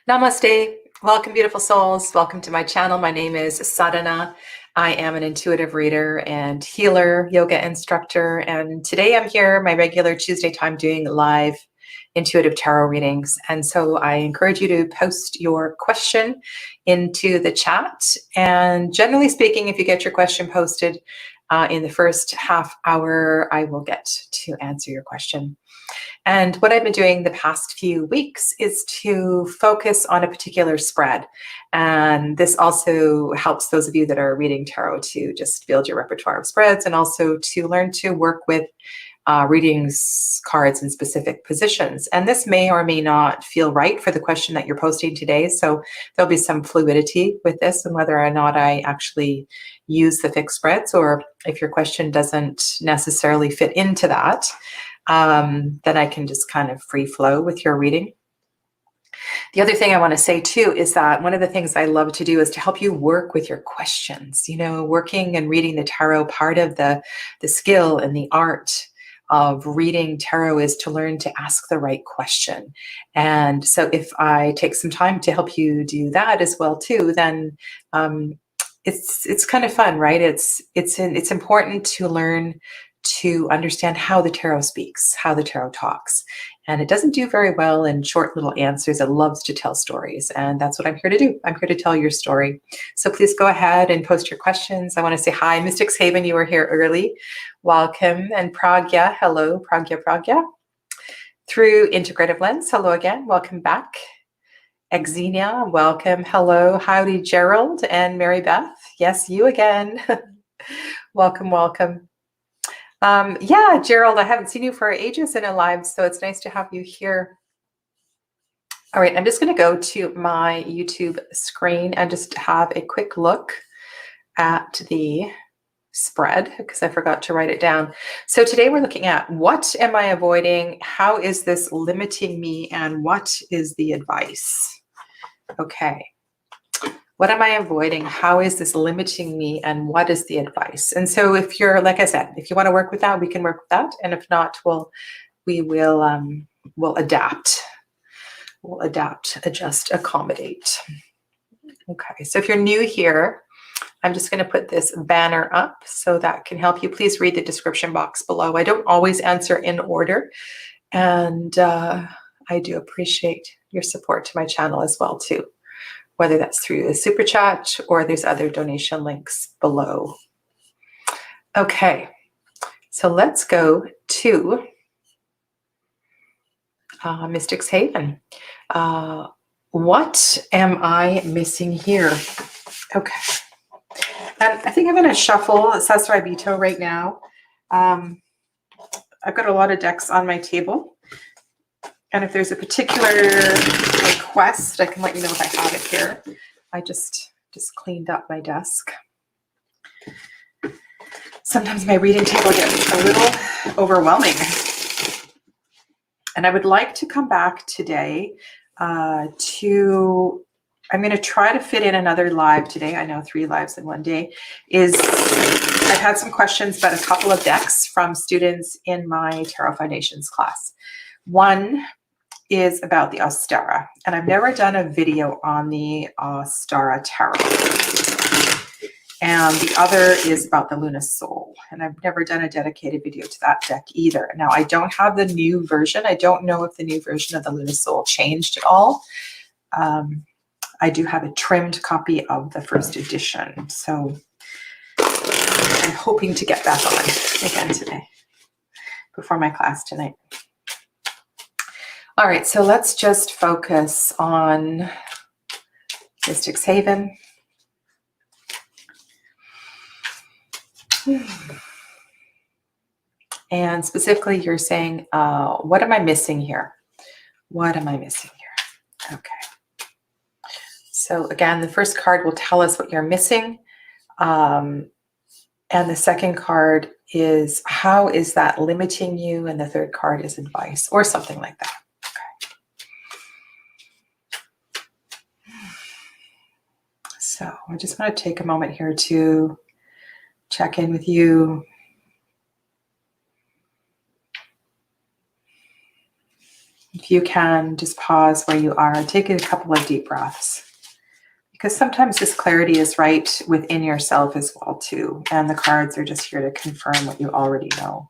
Namaste. Welcome, beautiful souls. Welcome to my channel. My name is Sadhana. I am an intuitive reader and healer, yoga instructor. And today I'm here, my regular Tuesday time, doing live intuitive tarot readings. And so I encourage you to post your question into the chat. And generally speaking, if you get your question posted in the first half hour, I will get to answer your question. And what I've been doing the past few weeks is to focus on a particular spread. And this also helps those of you that are reading tarot to just build your repertoire of spreads, and also to learn to work with readings cards in specific positions. And this may or may not feel right for the question that you're posting today. So there'll be some fluidity with this, and whether or not I actually use the fixed spreads, or if your question doesn't necessarily fit into that, then I can just kind of free flow with your reading. The other thing I want to say too is that one of the things I love to do is to help you work with your questions. You know, working and reading the tarot, part of the skill and the art of reading tarot is to learn to ask the right question. And so if I take some time to help you do that as well too, then it's kind of fun, right? It's important to learn to understand how the tarot speaks, how the tarot talks. And it doesn't do very well in short little answers. It loves to tell stories. And that's what I'm here to do. I'm here to tell your story. So please go ahead and post your questions. I want to say hi, Mystics Haven, you were here early. Welcome. And Pragya, hello, Pragya. Through Integrative Lens, hello again. Welcome back. Exenia, welcome. Hello. Howdy, Gerald and Mary Beth. Yes, you again. Welcome. Yeah, Gerald, I haven't seen you for ages in a live, so it's nice to have you here. All right, I'm just going to go to my YouTube screen and just have a quick look at the spread, because I forgot to write it down. So today we're looking at, what am I avoiding? How is this limiting me? And what is the advice? Okay. What am I avoiding? How is this limiting me? And what is the advice? And so if you're, like I said, if you want to work with that, we can work with that. And if not, we'll adapt. We'll adapt, adjust, accommodate. Okay, so if you're new here, I'm just going to put this banner up so that can help you. Please read the description box below. I don't always answer in order. And I do appreciate your support to my channel as well too, whether that's through the super chat or there's other donation links below. Okay, so let's go to Mystics Haven. What am I missing here? Okay, and I think I'm going to shuffle Sasrai Bito right now. I've got a lot of decks on my table, and if there's a particular request, I can let you know if I have it here. I just cleaned up my desk. Sometimes my reading table gets a little overwhelming. And I would like to come back today I'm going to try to fit in another live today. I know 3 lives in one day. I've had some questions about a couple of decks from students in my Tarot Foundations class. One is about the Ostara, and I've never done a video on the Ostara Tarot. And the other is about the Luna Soul, and I've never done a dedicated video to that deck either. Now, I don't have the new version. I don't know if the new version of the Luna Soul changed at all. I do have a trimmed copy of the first edition, so I'm hoping to get back on again today before my class tonight. All right, so let's just focus on Mystics Haven. And specifically, you're saying, what am I missing here? What am I missing here? Okay. So again, the first card will tell us what you're missing. And the second card is, how is that limiting you? And the third card is advice, or something like that. So I just want to take a moment here to check in with you. If you can, just pause where you are. Take a couple of deep breaths. Because sometimes this clarity is right within yourself as well, too. And the cards are just here to confirm what you already know.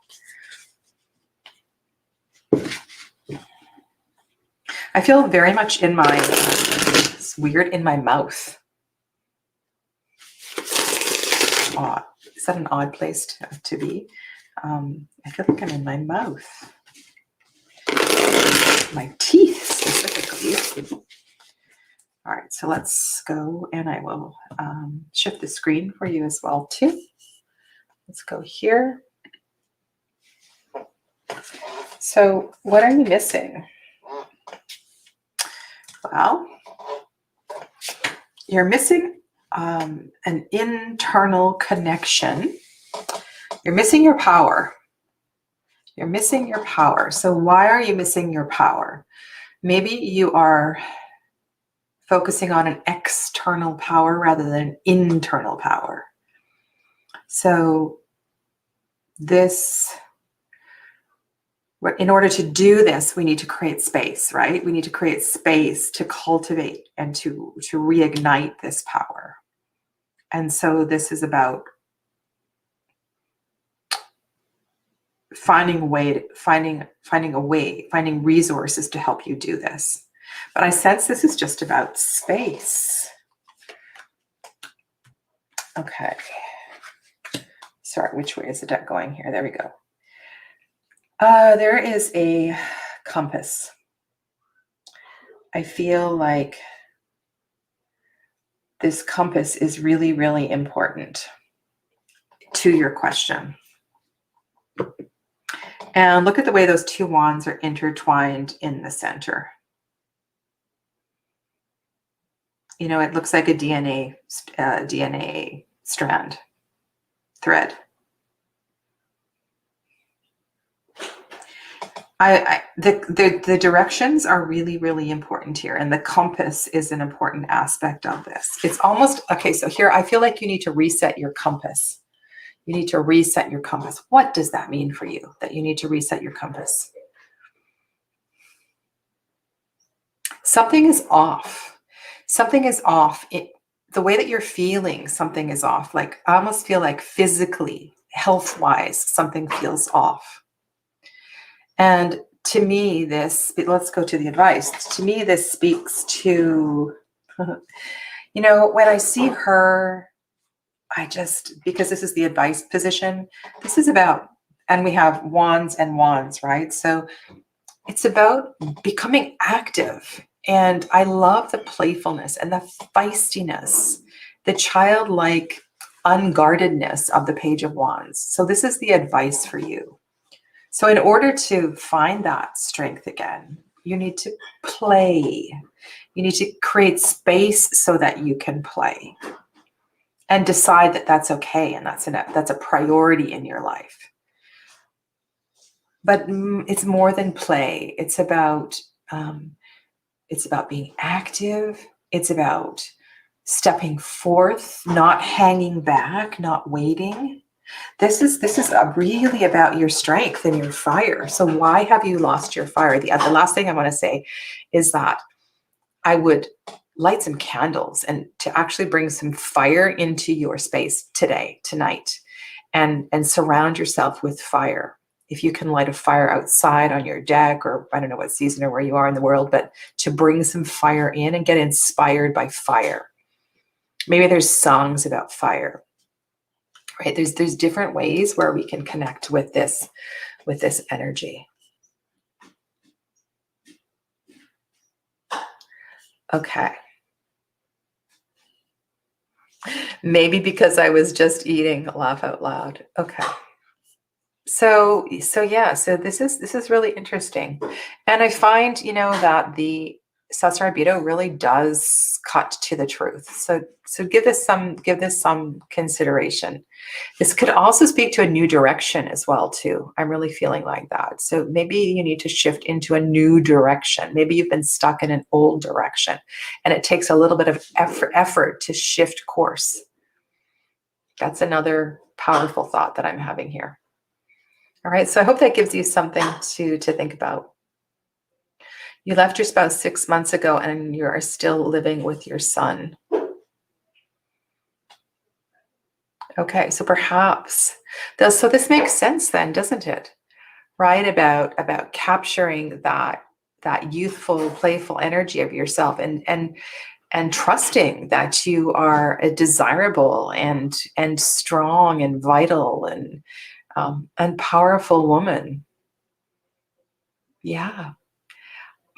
I feel very much in my, it's weird, in my mouth. Odd. Is that an odd place to be? I feel like I'm in my mouth. My teeth, specifically. All right, so let's go, and I will shift the screen for you as well, too. Let's go here. So what are you missing? Well, you're missing an internal connection. You're missing your power. You're missing your power. So why are you missing your power? Maybe you are focusing on an external power rather than internal power. So this, in order to do this, we need to create space, right? We need to create space to cultivate and to reignite this power. And so this is about finding resources to help you do this. But I sense this is just about space. Okay. Sorry, which way is the deck going here? There we go. There is a compass. I feel like this compass is really, really important to your question. And look at the way those two wands are intertwined in the center. You know, it looks like a DNA strand, thread. The directions are really, really important here. And the compass is an important aspect of this. It's almost, okay, so here I feel like you need to reset your compass. You need to reset your compass. What does that mean for you, that you need to reset your compass? Something is off. Something is off. The way that you're feeling, something is off. Like, I almost feel like physically, health-wise, something feels off. And to me, let's go to the advice. To me, this speaks to, you know, when I see her, because this is the advice position, this is about, and we have wands and wands, right? So it's about becoming active. And I love the playfulness and the feistiness, the childlike unguardedness of the Page of Wands. So this is the advice for you. So in order to find that strength again, you need to play. You need to create space so that you can play. And decide that that's okay, and that's a priority in your life. But it's more than play. It's about being active. It's about stepping forth, not hanging back, not waiting. This is really about your strength and your fire. So why have you lost your fire? The last thing I want to say is that I would light some candles and to actually bring some fire into your space tonight, and surround yourself with fire. If you can light a fire outside on your deck, or I don't know what season or where you are in the world, but to bring some fire in and get inspired by fire. Maybe there's songs about fire, right? There's different ways where we can connect with this energy. Okay. Maybe because I was just eating, laugh out loud. Okay. So this is really interesting. And I find, you know, that the Sasarabito really does cut to the truth. So give this some consideration. This could also speak to a new direction as well, too. I'm really feeling like that. So maybe you need to shift into a new direction. Maybe you've been stuck in an old direction, and it takes a little bit of effort to shift course. That's another powerful thought that I'm having here. All right, so I hope that gives you something to think about. You left your spouse 6 months ago and you are still living with your son. Okay, so perhaps, so this makes sense then, doesn't it? Right, about capturing that youthful, playful energy of yourself, and trusting that you are a desirable and strong and vital and powerful woman. Yeah.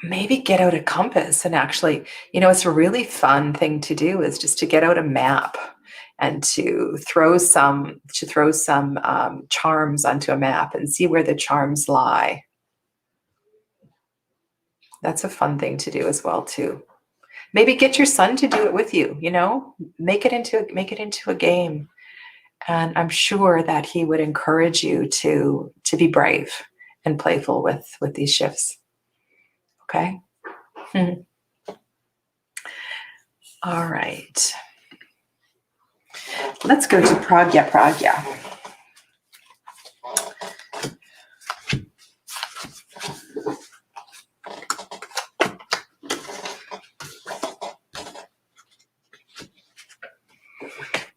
Maybe get out a compass and actually, it's a really fun thing to do is just to get out a map and to throw some charms onto a map and see where the charms lie. That's a fun thing to do as well too. Maybe get your son to do it with you, make it into a game. And I'm sure that he would encourage you to be brave and playful with these shifts. Okay. All right. Let's go to Pragya.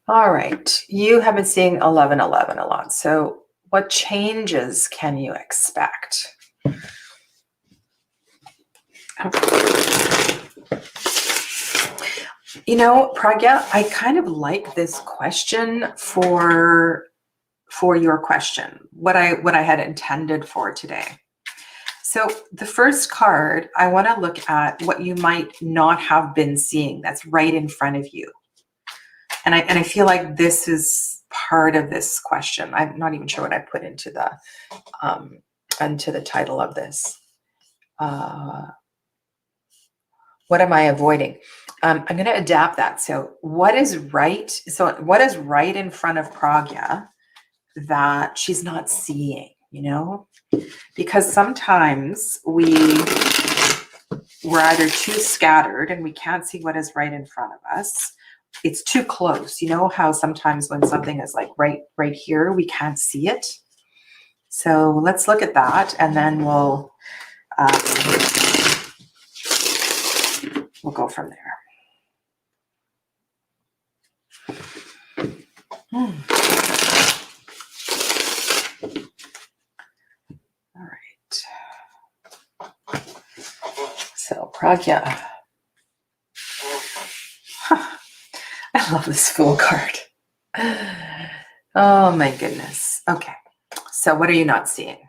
All right. You have been seeing 1111 a lot. So what changes can you expect? Pragya, I kind of like this question for your question, what I had intended for today. So the first card, I want to look at what you might not have been seeing that's right in front of you. And I feel like this is part of this question. I'm not even sure what I put into the title of this. What am I avoiding? I'm going to adapt that. So what is right? So what is right in front of Pragya that she's not seeing, Because sometimes we're either too scattered and we can't see what is right in front of us. It's too close. You know how sometimes when something is like right here, we can't see it. So let's look at that, and then we'll go from there. All right. So Pragya. I love this Fool card. Oh my goodness. Okay. So what are you not seeing?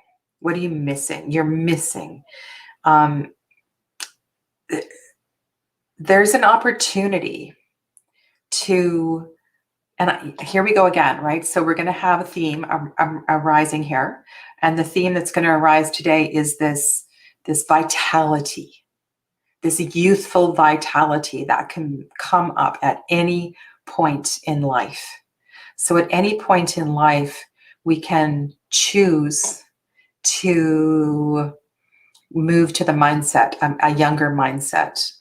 What are you missing? You're missing. There's an opportunity to, and here we go again, right? So we're going to have a theme arising here. And the theme that's going to arise today is this vitality, this youthful vitality that can come up at any point in life. So at any point in life, we can choose to move to the mindset, a younger mindset,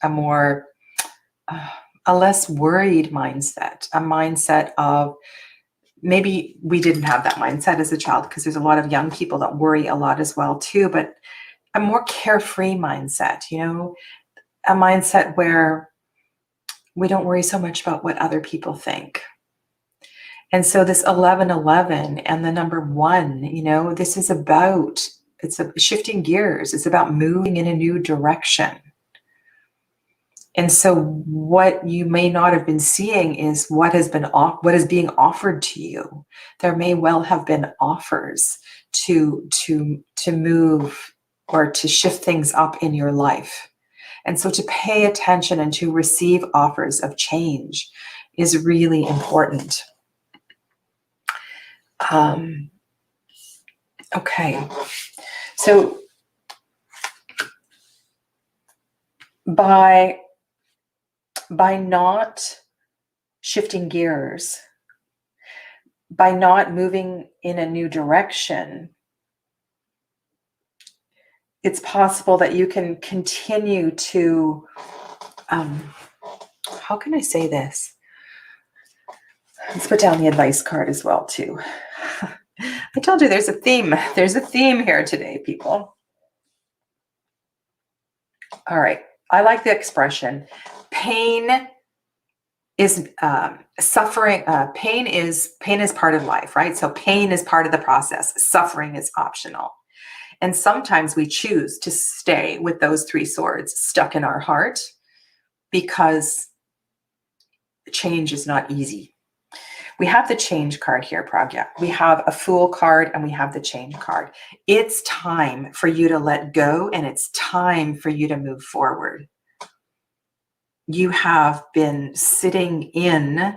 a less worried mindset, a mindset of, maybe we didn't have that mindset as a child, because there's a lot of young people that worry a lot as well too, but a more carefree mindset, a mindset where we don't worry so much about what other people think. And so this 1111 and the number 1, this is about, it's shifting gears. It's about moving in a new direction. And so what you may not have been seeing is what is being offered to you. There may well have been offers to move or to shift things up in your life. And so to pay attention and to receive offers of change is really important. Okay. So by not shifting gears, by not moving in a new direction, it's possible that you can continue to, how can I say this? Let's put down the advice card as well too. I told you there's a theme. There's a theme here today, people. All right. I like the expression. Pain is suffering. Pain is part of life, right? So pain is part of the process. Suffering is optional. And sometimes we choose to stay with those three swords stuck in our heart because change is not easy. We have the change card here, Pragya. We have a Fool card and we have the change card. It's time for you to let go and it's time for you to move forward. You have been sitting in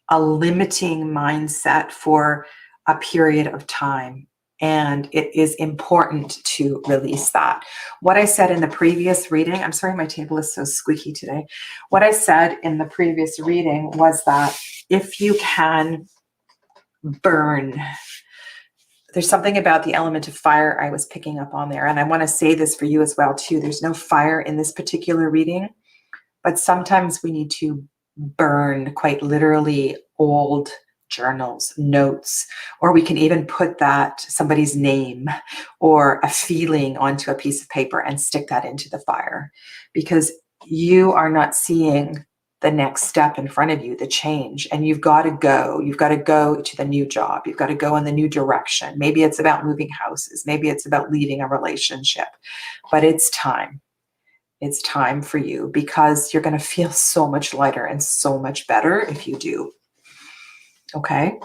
a limiting mindset for a period of time, and it is important to release that. What I said in the previous reading, I'm sorry, my table is so squeaky today. What I said in the previous reading was that if you can burn, there's something about the element of fire I was picking up on there, and I want to say this for you as well too. There's no fire in this particular reading, but sometimes we need to burn, quite literally, old journals, notes, or we can even put that somebody's name or a feeling onto a piece of paper and stick that into the fire, because you are not seeing the next step in front of you, the change, and you've got to go to the new job. You've got to go in the new direction. Maybe it's about moving houses. Maybe it's about leaving a relationship, but it's time. It's time for you, because you're going to feel so much lighter and so much better if you do. Okay.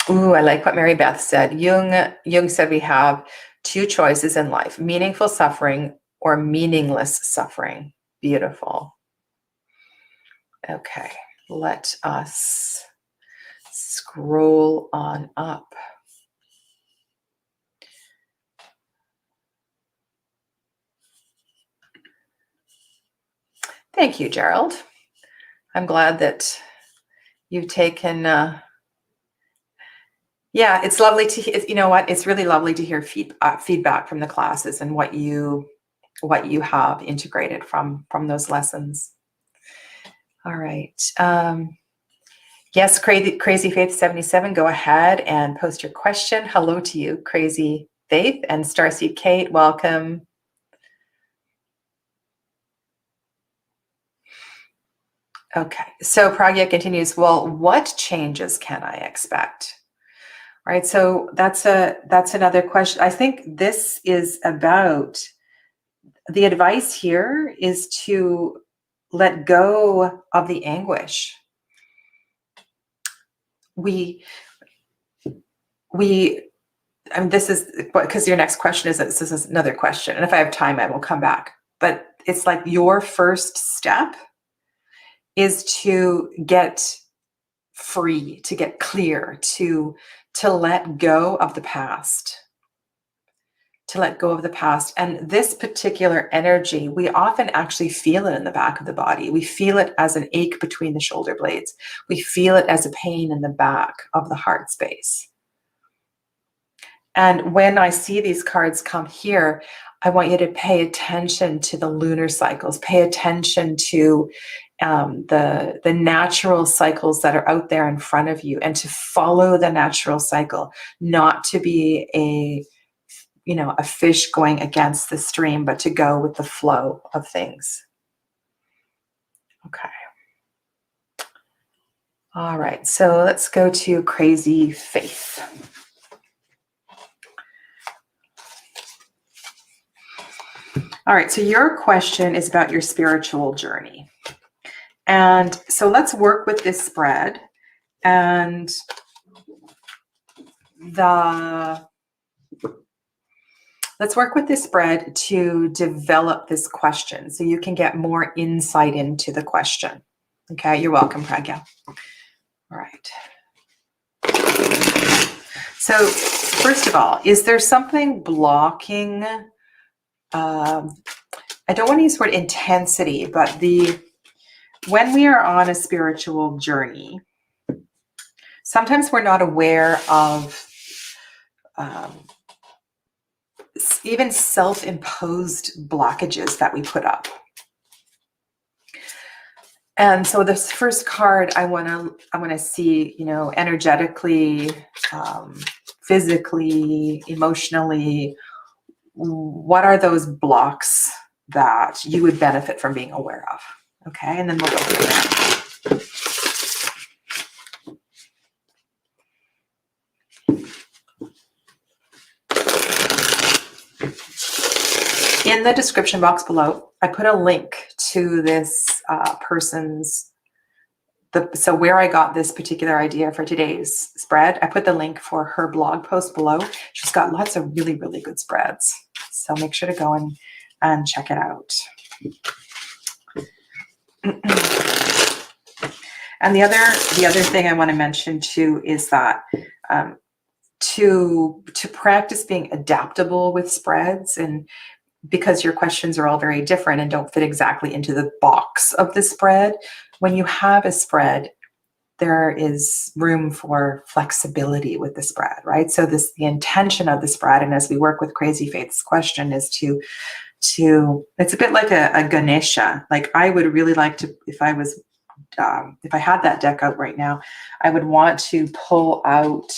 Ooh, I like what Mary Beth said. Jung said we have two choices in life: meaningful suffering or meaningless suffering. Beautiful. Okay, let us scroll on up. Thank you, Gerald. I'm glad that you've taken, yeah, it's lovely to, you know what, it's really lovely to hear feedback from the classes and what you have integrated from those lessons. All right. Yes, Crazy Faith 77, go ahead and post your question. Hello to you, Crazy Faith, and Starseed Kate, welcome. Okay, so Pragya continues, well, what changes can I expect? All right, so that's another question. I think this is about, the advice here is to let go of the anguish. I mean, this is because your next question is, this is another question, and if I have time, I will come back. But it's like your first step is to get free, to get clear, to let go of the past, to let go of the past. And this particular energy, we often actually feel it in the back of the body. We feel it as an ache between the shoulder blades. We feel it as a pain in the back of the heart space. And when I see these cards come here, I want you to pay attention to the lunar cycles, pay attention to the natural cycles that are out there in front of you, and to follow the natural cycle, not to be a fish going against the stream, but to go with the flow of things. Okay. All right, so let's go to Crazy Faith. All right, so your question is about your spiritual journey. And so let's work with this spread, and let's work with this spread to develop this question so you can get more insight into the question. Okay, you're welcome, Pragya. All right. So first of all, is there something blocking, I don't want to use the word intensity, but when we are on a spiritual journey, sometimes we're not aware of even self-imposed blockages that we put up. And so this first card, I want to see, energetically, physically, emotionally, what are those blocks that you would benefit from being aware of? Okay, and then we'll go from there. In the description box below, I put a link to this person's, so where I got this particular idea for today's spread, I put the link for her blog post below. She's got lots of really, really good spreads. So make sure to go and check it out. And the other thing I want to mention too is that to practice being adaptable with spreads, and because your questions are all very different and don't fit exactly into the box of the spread, when you have a spread, there is room for flexibility with the spread, right? So the intention of the spread, and as we work with Crazy Faith's question, is to it's a bit like a Ganesha. Like, I would really like to, if I had that deck out right now, I would want to pull out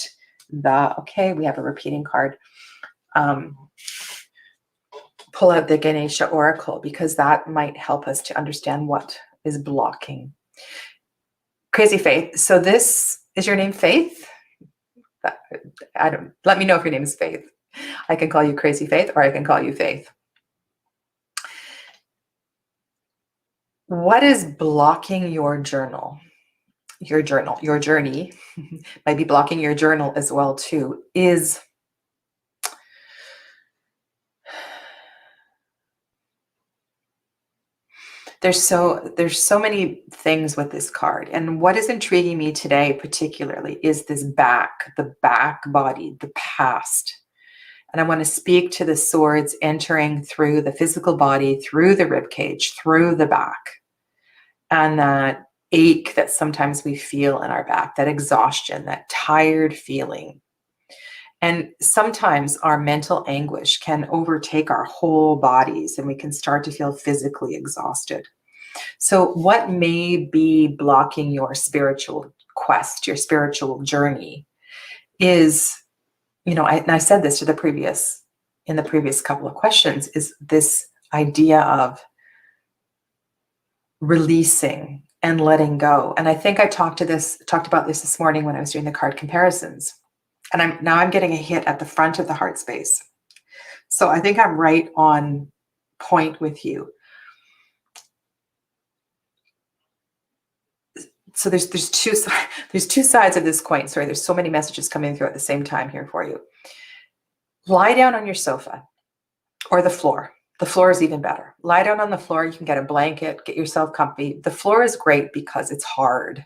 okay, we have a repeating card. Pull out the Ganesha Oracle, because that might help us to understand what is blocking. Crazy Faith. So this is your name, Faith? Let me know if your name is Faith. I can call you Crazy Faith, or I can call you Faith. What is blocking your journey? Your journey might be blocking your journal as well too, is there's so many things with this card. And what is intriguing me today particularly is this the back body, the past. And I want to speak to the swords entering through the physical body, through the rib cage, through the back. And that ache that sometimes we feel in our back, that exhaustion, that tired feeling. And sometimes our mental anguish can overtake our whole bodies, and we can start to feel physically exhausted. So what may be blocking your spiritual quest, your spiritual journey, is, I said this in the previous couple of questions, is this idea of releasing and letting go. And I think I talked about this morning when I was doing the card comparisons. And I'm getting a hit at the front of the heart space. So I think I'm right on point with you. So there's two sides of this coin. Sorry, there's so many messages coming through at the same time here for you. Lie down on your sofa or the floor. The floor is even better. Lie down on the floor. You can get a blanket, get yourself comfy. The floor is great because it's hard.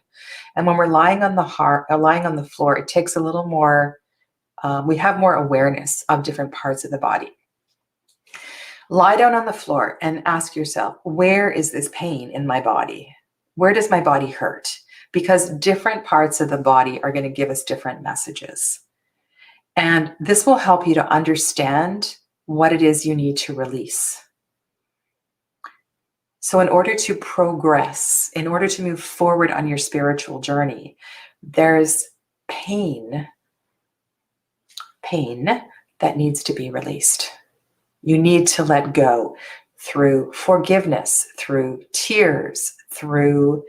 And when we're lying on the floor, it takes a little more, we have more awareness of different parts of the body. Lie down on the floor and ask yourself, where is this pain in my body? Where does my body hurt? Because different parts of the body are going to give us different messages. And this will help you to understand what it is you need to release. So in order to progress, in order to move forward on your spiritual journey, there's pain that needs to be released. You need to let go through forgiveness, through tears, through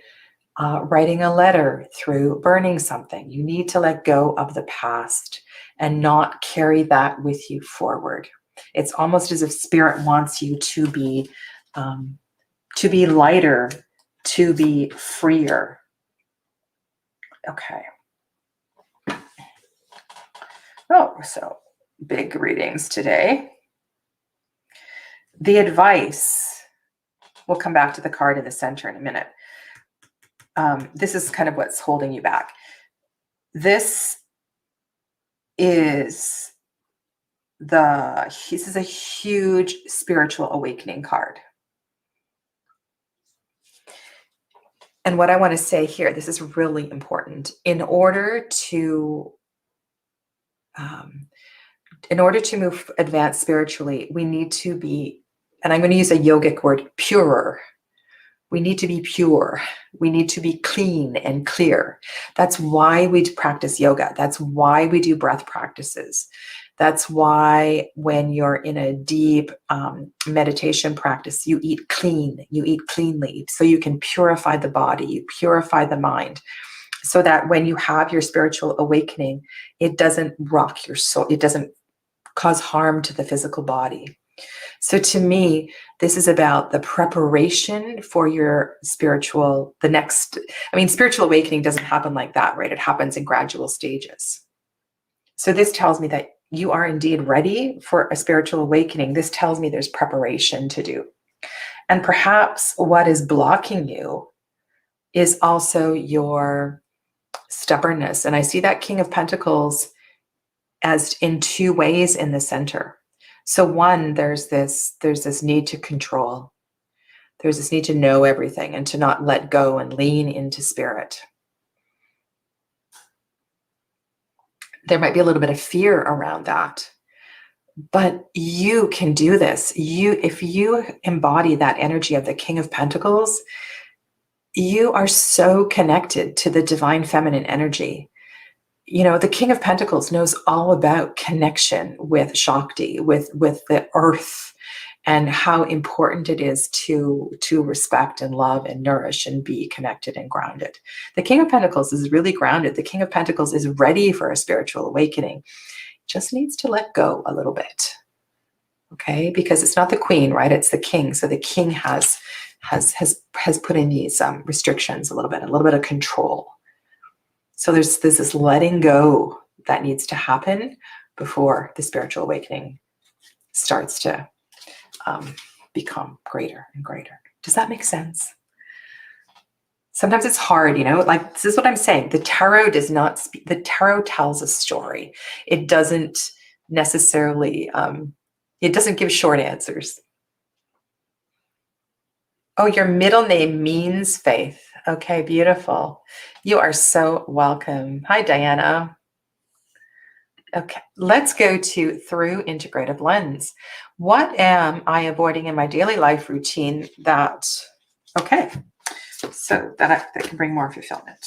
writing a letter, through burning something. You need to let go of the past and not carry that with you forward. It's almost as if Spirit wants you to be lighter, to be freer. Okay. Oh, so big readings today. The advice, we'll come back to the card in the center in a minute. This is kind of what's holding you back. This is a huge spiritual awakening card. And what I want to say here, this is really important. In order to advance spiritually, we need to be, and I'm going to use a yogic word, purer. We need to be pure. We need to be clean and clear. That's why we practice yoga. That's why we do breath practices. That's why when you're in a deep meditation practice, you eat clean, you eat cleanly, so you can purify the body, you purify the mind, so that when you have your spiritual awakening, it doesn't rock your soul, it doesn't cause harm to the physical body. So to me, this is about the preparation for your spiritual awakening doesn't happen like that, right? It happens in gradual stages. So this tells me that you are indeed ready for a spiritual awakening. This tells me there's preparation to do. And perhaps what is blocking you is also your stubbornness. And I see that King of Pentacles as in two ways in the center. So one, there's this need to control. There's this need to know everything and to not let go and lean into spirit. There might be a little bit of fear around that, but you can do this. If you embody that energy of the King of Pentacles, you are so connected to the divine feminine energy. You know, the King of Pentacles knows all about connection with Shakti, with the earth, and how important it is to respect and love and nourish and be connected and grounded. The King of Pentacles is really grounded. The King of Pentacles is ready for a spiritual awakening. Just needs to let go a little bit. Okay? Because it's not the Queen, right? It's the King. So the King has put in these restrictions a little bit of control. So there's this letting go that needs to happen before the spiritual awakening starts to become greater and greater. Does that make sense? Sometimes it's hard, like this is what I'm saying. The tarot does not speak. The tarot tells a story. It doesn't necessarily, it doesn't give short answers. Oh, your middle name means faith. Okay, beautiful. You are so welcome. Hi, Diana. Okay, let's go to through integrative lens. What am I avoiding in my daily life routine that can bring more fulfillment?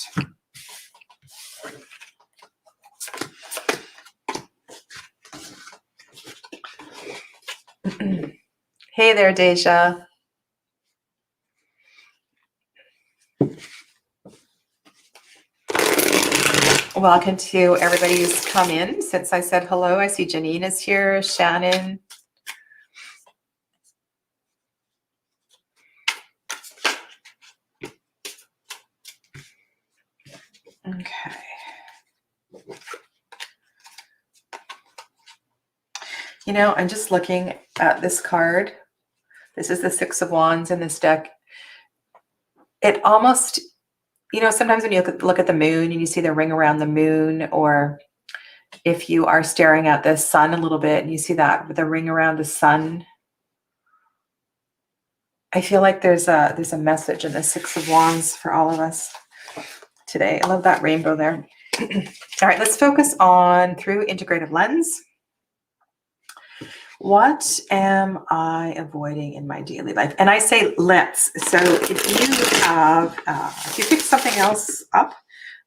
Hey there, Deja. Welcome to everybody who's come in since I said hello. I see Janine is here, Shannon. Okay. I'm just looking at this card. This is the Six of Wands in this deck. It almost, sometimes when you look at the moon and you see the ring around the moon, or if you are staring at the sun a little bit and you see that with the ring around the sun, I feel like there's a message in the Six of Wands for all of us today. I love that rainbow there. All right, let's focus on through integrative lens. What am I avoiding in my daily life? And I say let's. So if you pick something else up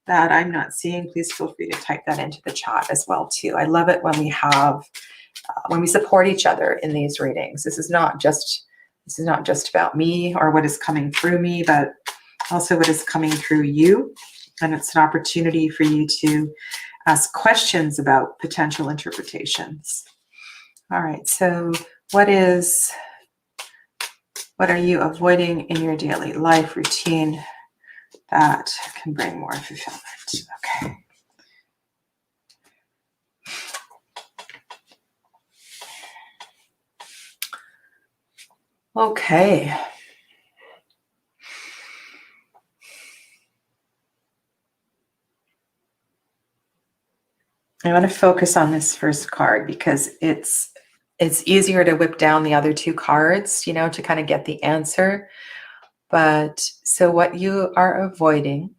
that I'm not seeing, please feel free to type that into the chat as well too. I love it when we have when we support each other in these readings. This is not just about me or what is coming through me, but also what is coming through you. And it's an opportunity for you to ask questions about potential interpretations. All right, so what are you avoiding in your daily life routine that can bring more fulfillment? Okay. Okay. I want to focus on this first card because it's easier to whip down the other two cards, to kind of get the answer. But so what you are avoiding,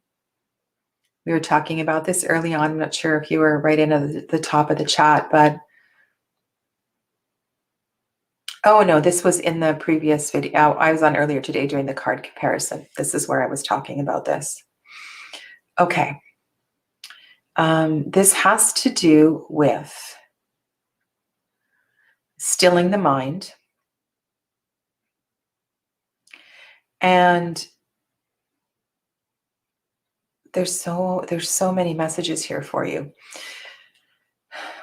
we were talking about this early on. I'm not sure if you were right into the top of the chat, but Oh no, this was in the previous video. I was on earlier today doing the card comparison. This is where I was talking about this. Okay. This has to do with stilling the mind. And there's so many messages here for you.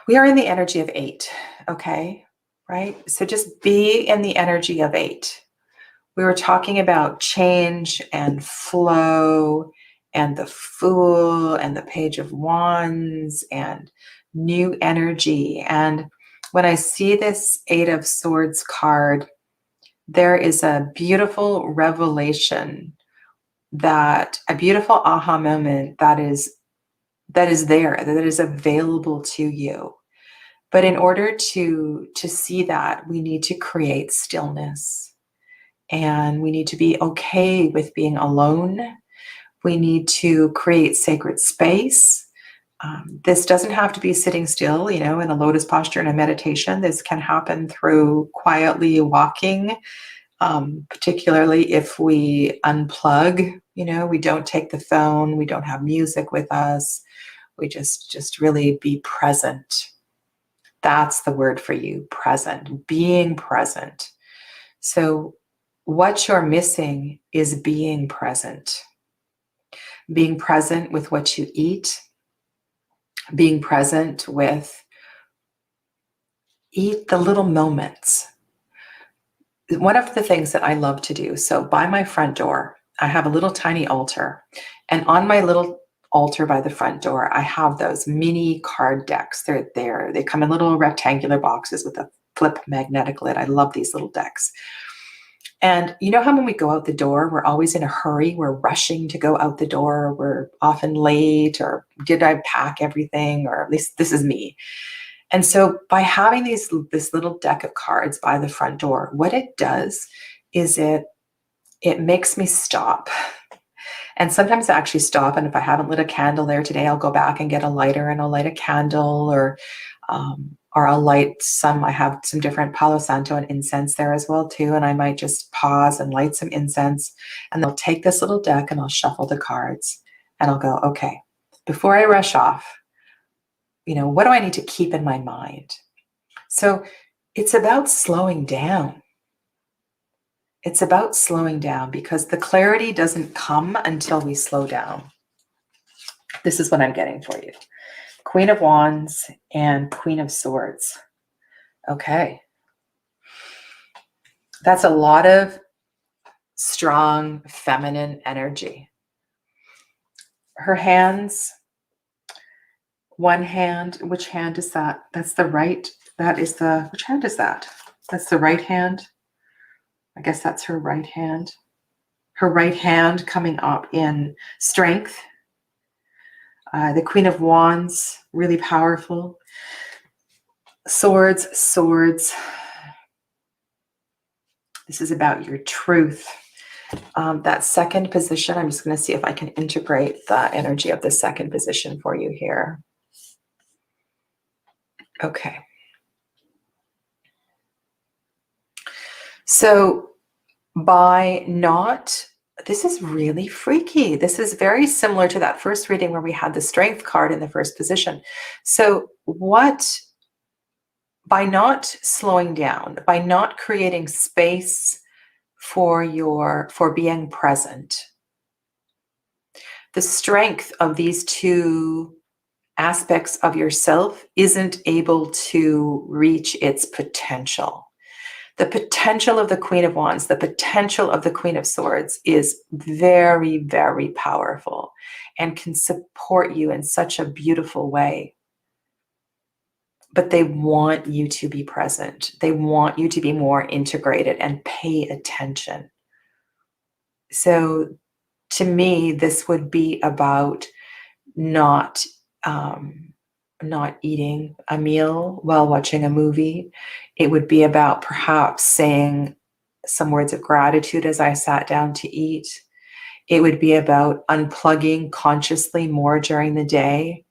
We are in the energy of 8, okay? Right? So just be in the energy of 8. We were talking about change and flow and the Fool and the Page of Wands and new energy. And when I see this 8 of Swords card, there is a beautiful revelation, that a beautiful aha moment that is there, that is available to you. But in order to see that, we need to create stillness, and we need to be okay with being alone. We need to create sacred space. This doesn't have to be sitting still, in a lotus posture in a meditation. This can happen through quietly walking, particularly if we unplug. We don't take the phone, we don't have music with us. We just really be present. That's the word for you, present, being present. So what you're missing is being present. Being present with what you eat, being present with eat the little moments. One of the things that I love to do, so by my front door, I have a little tiny altar, and on my little altar by the front door, I have those mini card decks. They're there. They come in little rectangular boxes with a flip magnetic lid. I love these little decks. And you know how when we go out the door, we're always in a hurry. We're rushing to go out the door. We're often late, or did I pack everything? Or at least this is me. And so by having this little deck of cards by the front door, what it does is it makes me stop. And sometimes I actually stop, and if I haven't lit a candle there today, I'll go back and get a lighter and I'll light a candle, or I'll light some. I have some different Palo Santo and incense there as well too, and I might just pause and light some incense, and I'll take this little deck and I'll shuffle the cards, and I'll go, okay, before I rush off, what do I need to keep in my mind? So it's about slowing down. It's about slowing down, because the clarity doesn't come until we slow down. This is what I'm getting for you. Queen of Wands and Queen of Swords. Okay. That's a lot of strong feminine energy. Her hands, one hand, which hand is that? That's the right. Which hand is that? That's the right hand. I guess that's her right hand. Her right hand coming up in strength. The Queen of Wands, really powerful. Swords. This is about your truth. That second position, I'm just going to see if I can integrate the energy of the second position for you here. Okay. So this is really freaky. This is very similar to that first reading where we had the Strength card in the first position. So by not slowing down, by not creating space for being present, the strength of these two aspects of yourself isn't able to reach its potential. The potential of the Queen of Wands, the potential of the Queen of Swords is very, very powerful and can support you in such a beautiful way. But they want you to be present. They want you to be more integrated and pay attention. So to me, this would be about not eating a meal while watching a movie. It would be about perhaps saying some words of gratitude as I sat down to eat. It would be about unplugging consciously more during the day.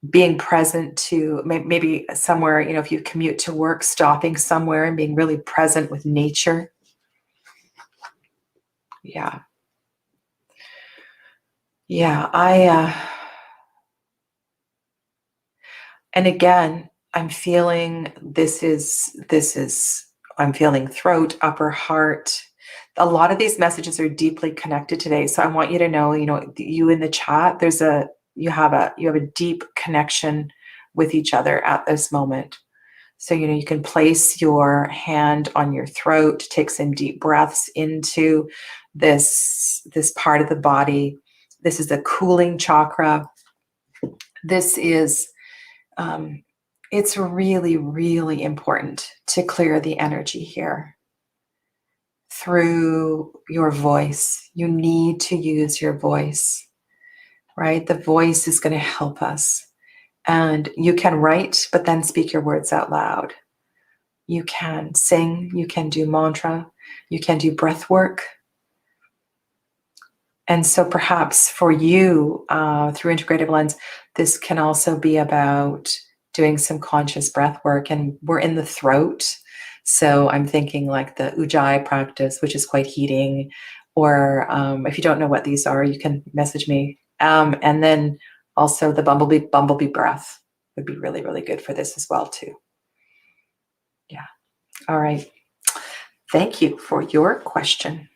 being present to maybe somewhere, if you commute to work, stopping somewhere and being really present with nature. Yeah. Yeah. And again, I'm feeling I'm feeling throat, upper heart. A lot of these messages are deeply connected today. So I want you to know, you in the chat, you have a deep connection with each other at this moment. So, you can place your hand on your throat, take some deep breaths into this part of the body. This is the cooling chakra. This is, it's really, really important to clear the energy here through your voice. You need to use your voice, right? The voice is going to help us. And you can write, but then speak your words out loud. You can sing, you can do mantra, you can do breath work. And so perhaps for you, through Integrative Lens, this can also be about doing some conscious breath work. And we're in the throat. So I'm thinking like the Ujjayi practice, which is quite heating. Or if you don't know what these are, you can message me. And then also the bumblebee breath would be really, really good for this as well too. Yeah. All right. Thank you for your question.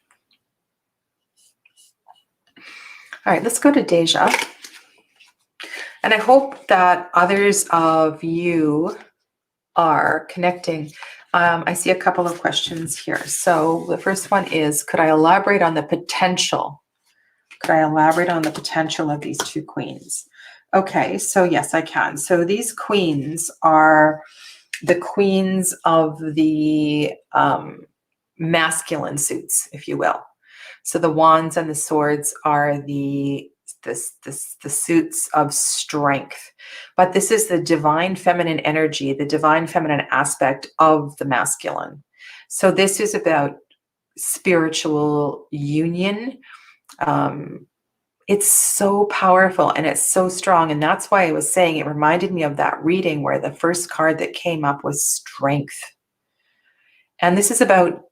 All right, let's go to Deja. And I hope that others of you are connecting. I see a couple of questions here. So the first one is, could I elaborate on the potential? Could I elaborate on the potential of these two queens? Okay, so yes, I can. So these queens are the queens of the masculine suits, if you will. So the wands and the swords are the suits of strength. But this is the divine feminine energy, the divine feminine aspect of the masculine. So this is about spiritual union. It's so powerful and it's so strong. And that's why I was saying it reminded me of that reading where the first card that came up was strength. And this is about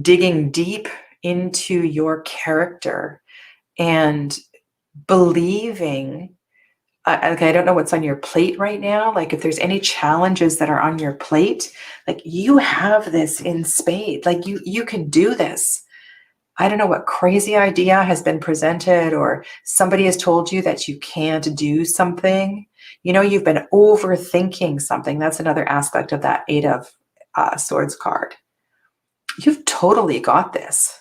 digging deep into your character and believing. Okay, I don't know what's on your plate right now. Like if there's any challenges that are on your plate, like you have this in spades. Like you can do this. I don't know what crazy idea has been presented or somebody has told you that you can't do something. You've been overthinking something. That's another aspect of that Eight of Swords card. You've totally got this.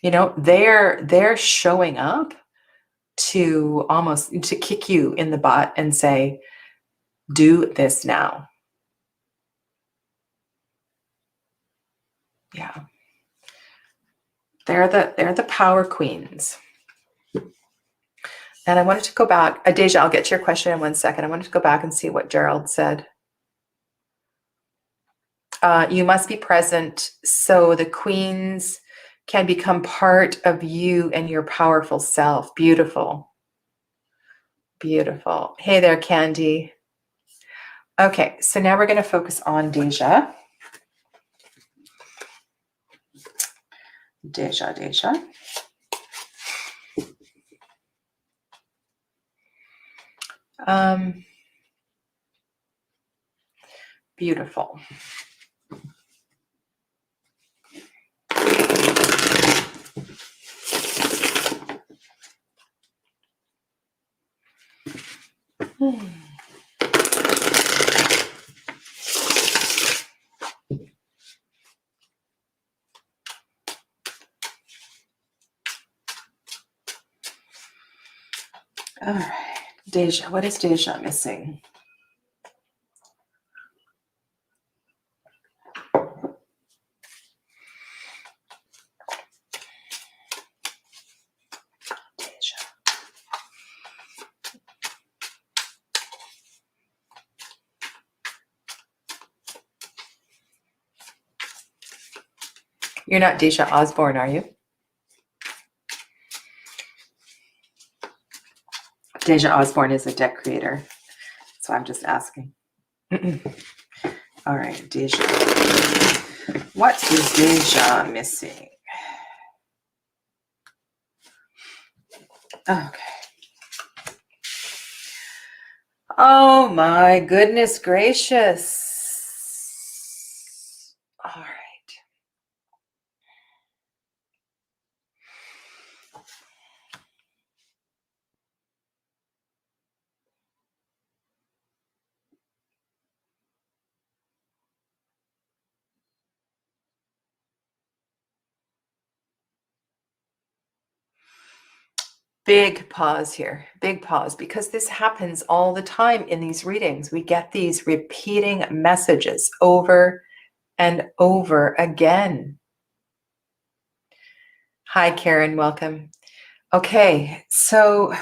They're showing up to kick you in the butt and say, do this now. Yeah. They're the power queens. And I wanted to go back. Deja, I'll get to your question in 1 second. I wanted to go back and see what Gerald said. You must be present so the queens can become part of you and your powerful self. Beautiful. Beautiful. Hey there, Candy. Okay, so now we're going to focus on Deja. Deja. Beautiful. All right, Deja, what is Deja missing? Deja. You're not Deja Osborne, are you? Deja Osborne is a deck creator, so I'm just asking. All right, Deja. What is Deja missing? Okay. Oh my goodness gracious. All right. Big pause here, big pause, because this happens all the time in these readings. We get these repeating messages over and over again. Hi, Karen, welcome. Okay, so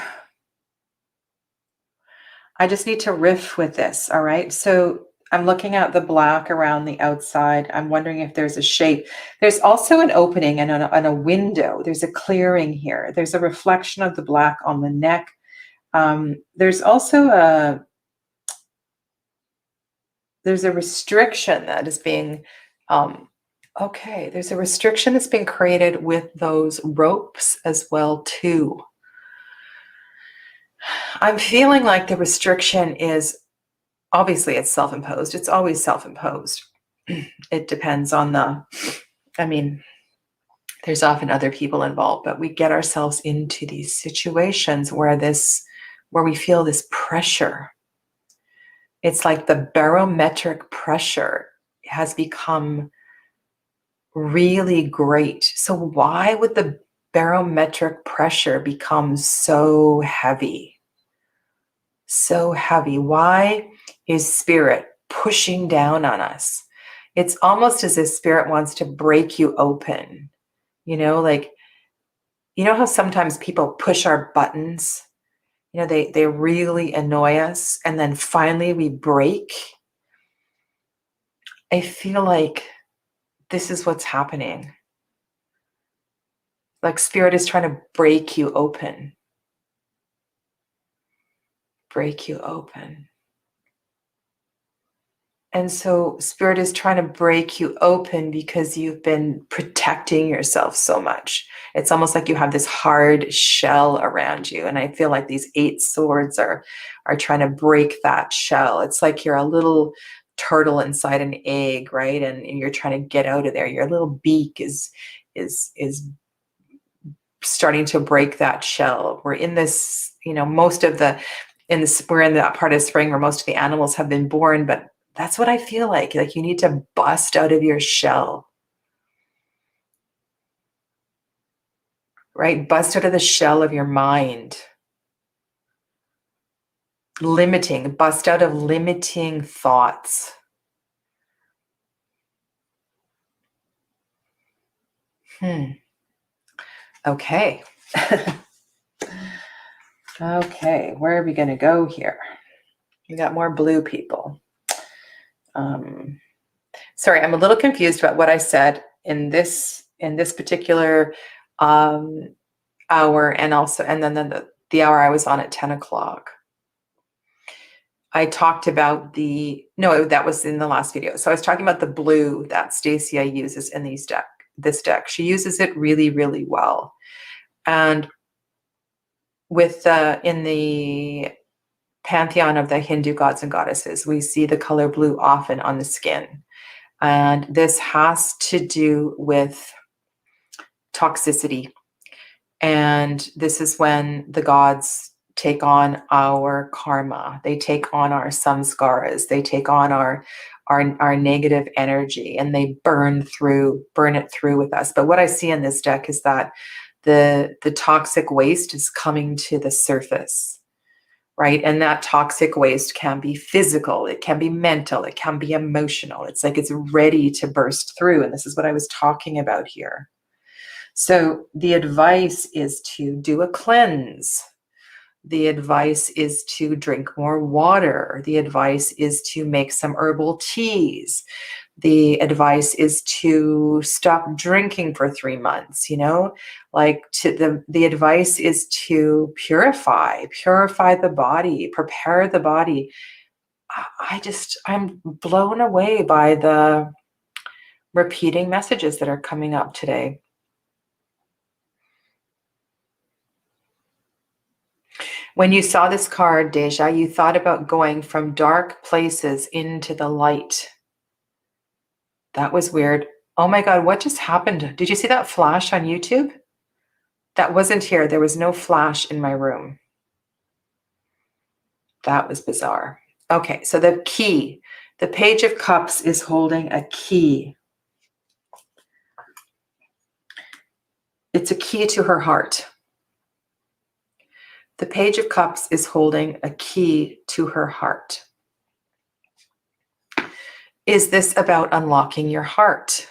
I just need to riff with this, all right? So I'm looking at the black around the outside. I'm wondering if there's a shape. There's also an opening and a window. There's a clearing here. There's a reflection of the black on the neck. There's also there's a restriction that is being, okay, there's a restriction that's being created with those ropes as well too. I'm feeling like the restriction is, obviously it's self-imposed. It's always self-imposed. It depends on there's often other people involved, but we get ourselves into these situations where we feel this pressure. It's like the barometric pressure has become really great. So why would the barometric pressure become so heavy? So heavy. Why is spirit pushing down on us? It's almost as if spirit wants to break you open. Like, how sometimes people push our buttons? They really annoy us, and then finally we break. I feel like this is what's happening. Like spirit is trying to break you open. Break you open. And so spirit is trying to break you open because you've been protecting yourself so much. It's almost like you have this hard shell around you. And I feel like these 8 swords are trying to break that shell. It's like you're a little turtle inside an egg, right? And you're trying to get out of there. Your little beak is starting to break that shell. We're in this, we're in that part of spring where most of the animals have been born, but that's what I feel like you need to bust out of your shell, right? Bust out of the shell of your mind. Bust out of limiting thoughts. Okay. Okay, where are we going to go here? We got more blue people. Sorry, I'm a little confused about what I said in this particular hour, and then the hour I was on at 10 o'clock. I talked about that was in the last video. So I was talking about the blue that Stacia uses in this deck. She uses it really, really well. And in the pantheon of the Hindu gods and goddesses, we see the color blue often on the skin. And this has to do with toxicity. And this is when the gods take on our karma. They take on our samskaras. They take on our negative energy, and they burn it through with us. But what I see in this deck is that the toxic waste is coming to the surface, right? And that toxic waste can be physical, it can be mental, it can be emotional. It's like it's ready to burst through. And this is what I was talking about here. So the advice is to do a cleanse. The advice is to drink more water. The advice is to make some herbal teas. the advice is to stop drinking for 3 months, like the advice is to purify the body, prepare the body. I'm blown away by the repeating messages that are coming up today. When you saw this card, Deja, you thought about going from dark places into the light. That was weird. Oh my God, what just happened? Did you see that flash on YouTube? That wasn't here. There was no flash in my room. That was bizarre. Okay, so the key. The Page of Cups is holding a key. It's a key to her heart. The Page of Cups is holding a key to her heart. Is this about unlocking your heart?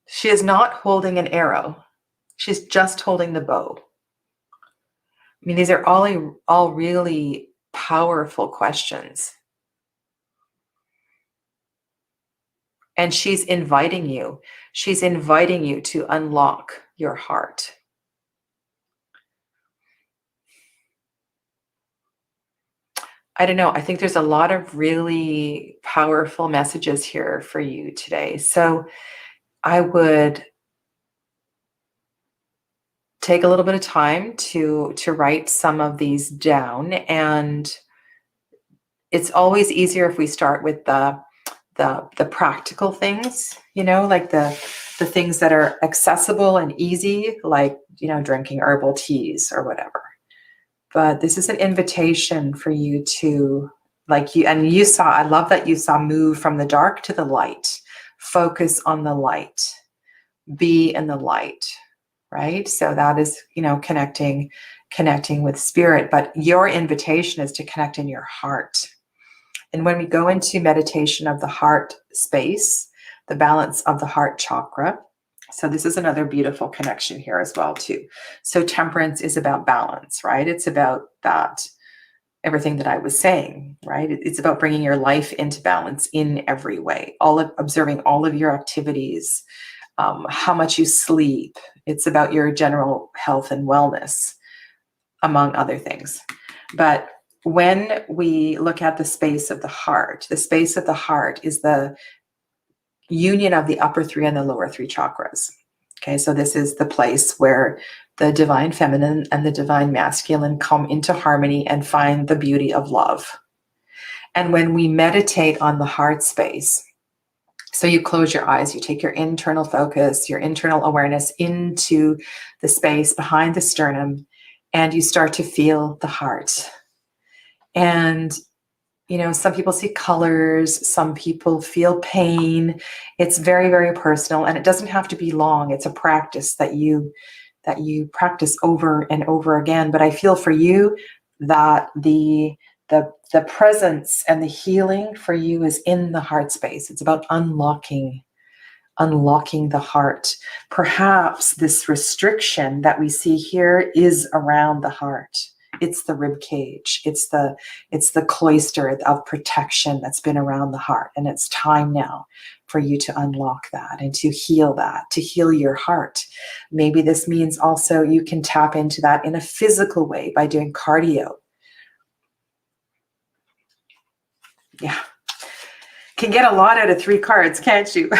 She is not holding an arrow. She's just holding the bow. I mean, these are all really powerful questions. And she's inviting you. She's inviting you to unlock your heart. I don't know. I think there's a lot of really powerful messages here for you today. So I would take a little bit of time to write some of these down. And it's always easier if we start with the practical things, like the things that are accessible and easy, like, drinking herbal teas or whatever. But this is an invitation for you to, I love that you saw move from the dark to the light, focus on the light, be in the light, right? So that is, connecting with spirit, but your invitation is to connect in your heart. And when we go into meditation of the heart space, the balance of the heart chakra, so this is another beautiful connection here as well too. So temperance is about balance, right? It's about that, everything that I was saying, right? It's about bringing your life into balance in every way, observing all of your activities, how much you sleep. It's about your general health and wellness, among other things. But when we look at the space of the heart is the union of the upper three and the lower three chakras. Okay, so this is the place where the divine feminine and the divine masculine come into harmony and find the beauty of love. And when we meditate on the heart space, so you close your eyes, you take your internal focus, your internal awareness into the space behind the sternum, and you start to feel the heart. And some people see colors, some people feel pain. It's very, very personal, and it doesn't have to be long. It's a practice that you practice over and over again. But I feel for you that the presence and the healing for you is in the heart space. It's about unlocking the heart. Perhaps this restriction that we see here is around the heart. It's the rib cage. It's the cloister of protection that's been around the heart. And it's time now for you to unlock that and to heal your heart. Maybe this means also you can tap into that in a physical way by doing cardio. Yeah. Can get a lot out of 3 cards, can't you?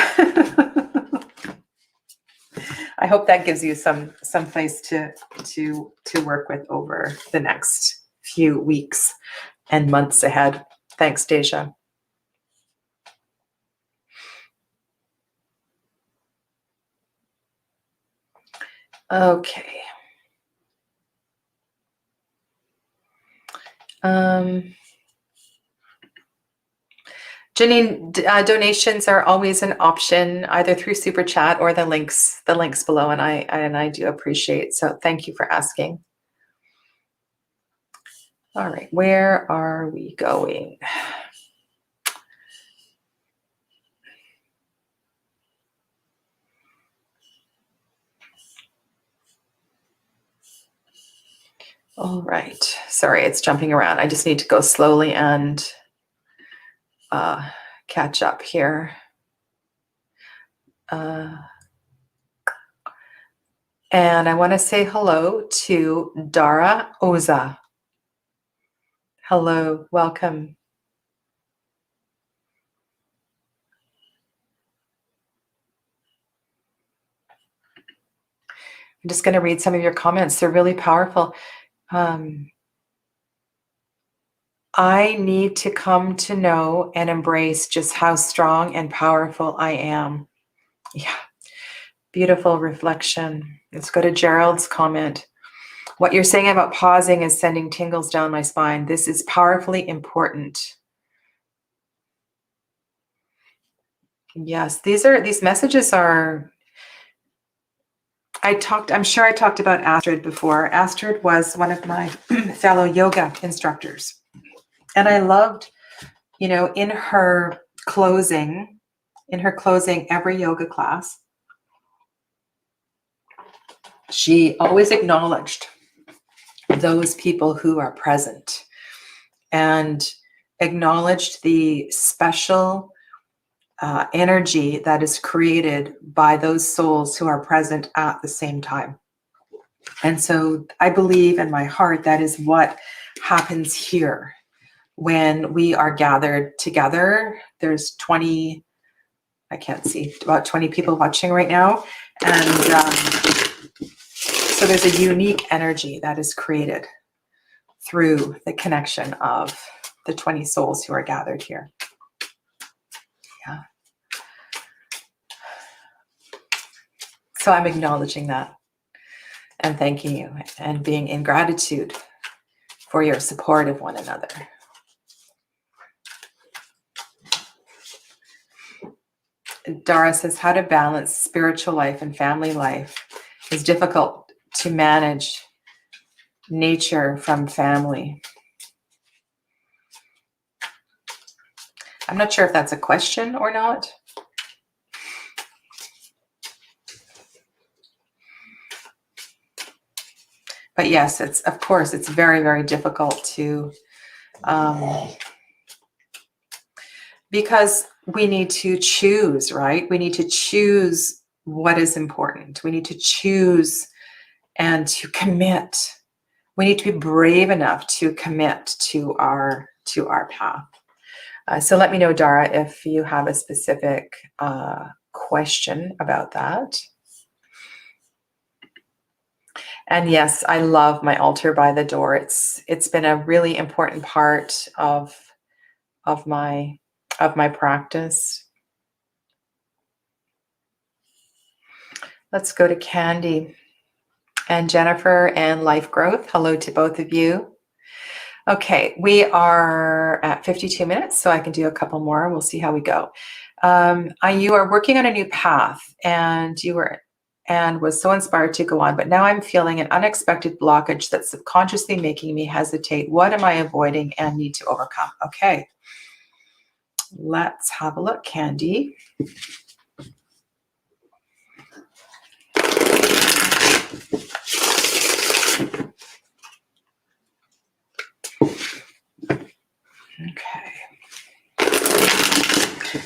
I hope that gives you some place to work with over the next few weeks and months ahead. Thanks, Deja. Okay. Janine, donations are always an option, either through Super Chat or the links below, and I do appreciate. So thank you for asking. All right, where are we going? All right. Sorry, it's jumping around. I just need to go slowly and catch up here. And I want to say hello to Dara Oza. Hello, welcome. I'm just going to read some of your comments. They're really powerful. I need to come to know and embrace just how strong and powerful I am. Yeah, beautiful reflection. Let's go to Gerald's comment. What you're saying about pausing is sending tingles down my spine. This is powerfully important. Yes, these messages are. I'm sure I talked about Astrid before. Astrid was one of my fellow yoga instructors. And I loved, in her closing every yoga class, she always acknowledged those people who are present and acknowledged the special energy that is created by those souls who are present at the same time. And so I believe in my heart that is what happens here when we are gathered together. There's 20, I can't see, about 20 people watching right now. And so there's a unique energy that is created through the connection of the 20 souls who are gathered here. Yeah. So I'm acknowledging that and thanking you and being in gratitude for your support of one another. Dara says, how to balance spiritual life and family life is difficult to manage nature from family. I'm not sure if that's a question or not. But yes, it's very, very difficult to, because we need to choose, right? We need to choose what is important. We need to choose and to commit. We need to be brave enough to commit to our path. So let me know, Dara, if you have a specific question about that. And yes, I love my altar by the door. It's been a really important part of my practice. Let's go to Candy and Jennifer and Life Growth. Hello to both of you. Okay, we are at 52 minutes, so I can do a couple more. We'll see how we go. You are working on a new path, and was so inspired to go on, but now I'm feeling an unexpected blockage that's subconsciously making me hesitate. What am I avoiding and need to overcome? Okay, let's have a look, Candy. Okay.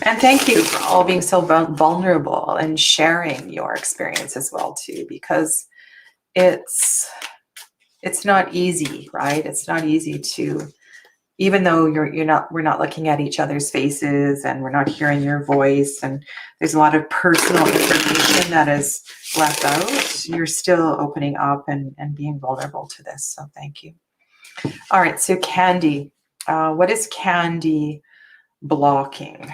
And thank you for all being so vulnerable and sharing your experience as well too, because it's not easy, right? It's not easy to, even though we're not looking at each other's faces and we're not hearing your voice, and there's a lot of personal information that is left out, you're still opening up and being vulnerable to this. So thank you. All right, so Candy, what is Candy blocking?